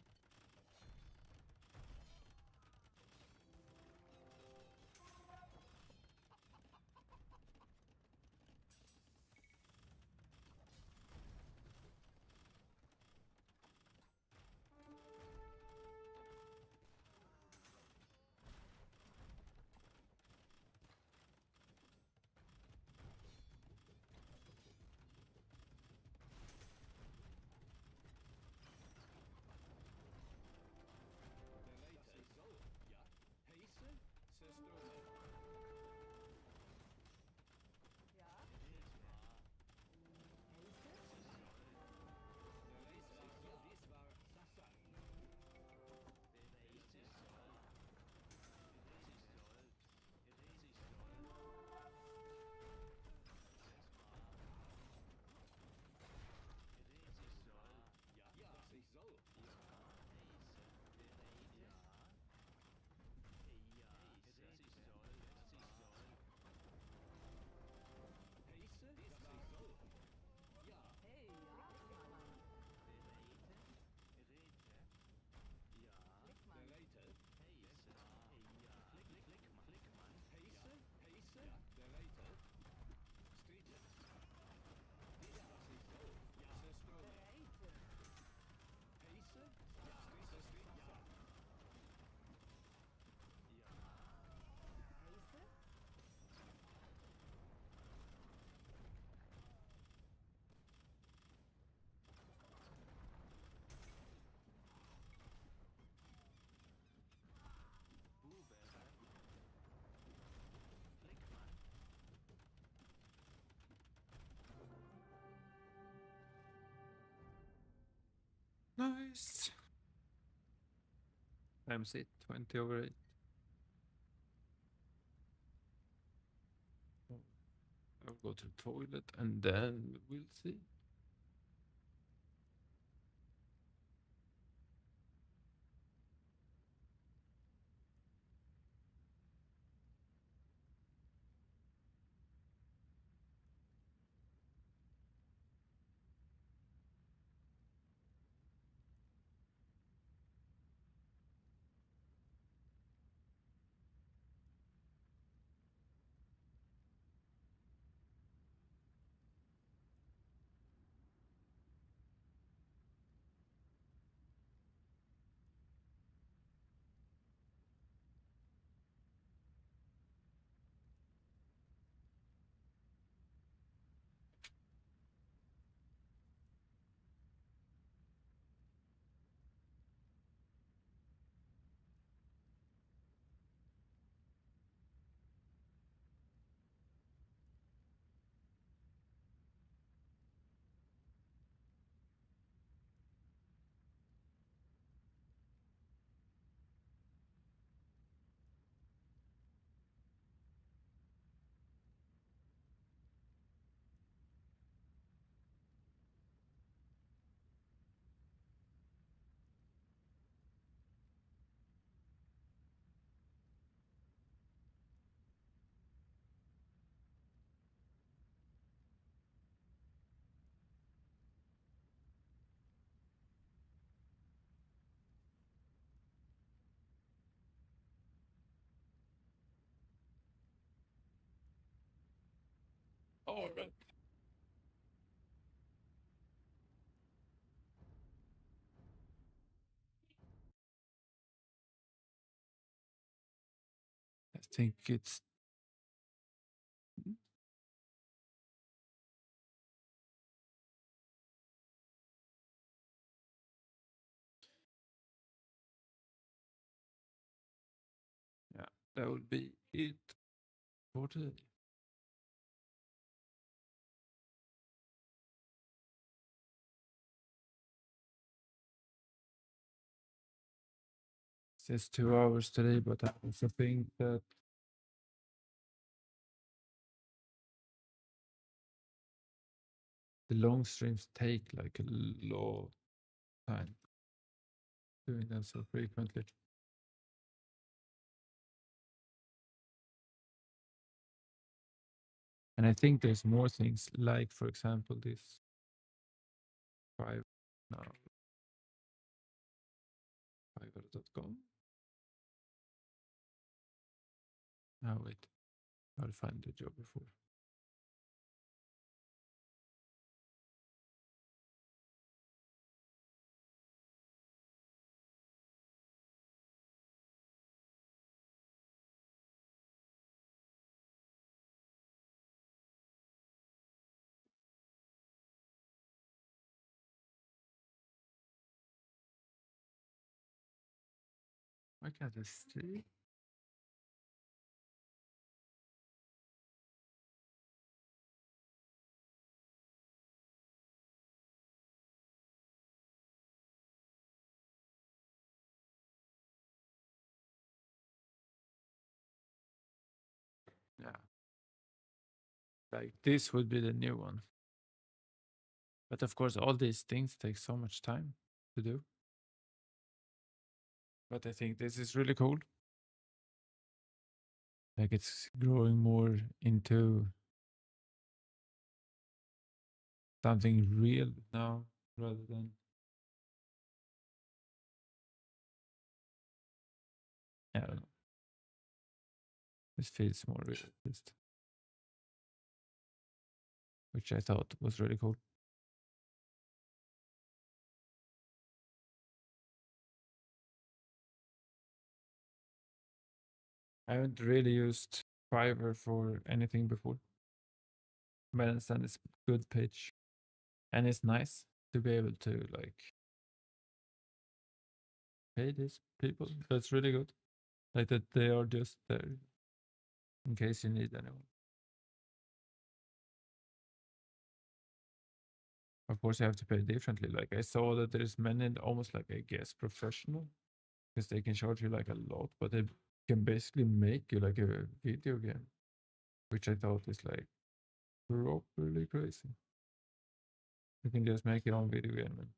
Nice. Times it, 20/8. I'll go to the toilet and then we'll see. All right. I think it's yeah, that would be it for today. says 2 hours today, but I also think that the long streams take like a long time doing them so frequently. And I think there's more things like, for example, this Fiverr. No. Fiverr.com. Oh, wait. I'll find the job before. Why can't I see? Yeah. Like this would be the new one. But of course, all these things take so much time to do. But I think this is really cool. Like it's growing more into something real now rather than I don't know. This feels more real, at least. Which I thought was really cool. I haven't really used Fiverr for anything before. But I understand it's a good page. And it's nice to be able to like pay these people. That's really good. Like that they are just there in case you need anyone. Of course, you have to pay differently. Like I saw that there's many almost like I guess professional because they can charge you like a lot, but they can basically make you like a video game, which I thought is like properly crazy. You can just make your own video game. And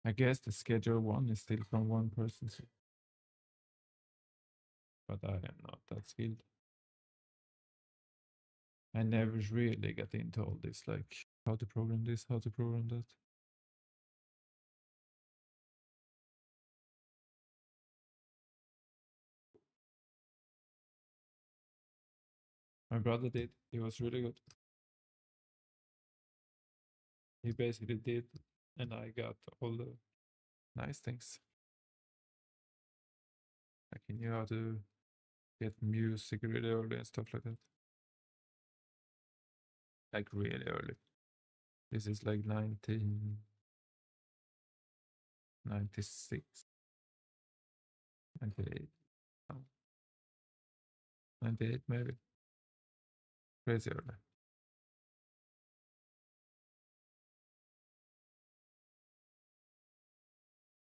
I guess the schedule one is still from one person, but I am not that skilled. I never really got into all this, like how to program this, how to program that. My brother did. He was really good. He basically did, and I got all the nice things. Like he knew how to get music really early and stuff like that. Like really early. This is like 1996, 98. No. 98 maybe. Crazy early.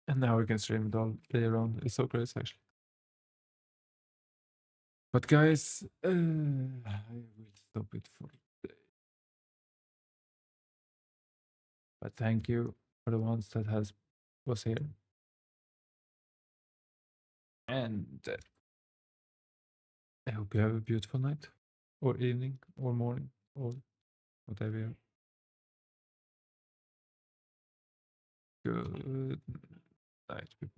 And now we can stream it all day around. It's so crazy actually. But guys, I will stop it for today. But thank you for the ones that was here. And I hope you have a beautiful night, or evening, or morning, or whatever. You have. Good night, people.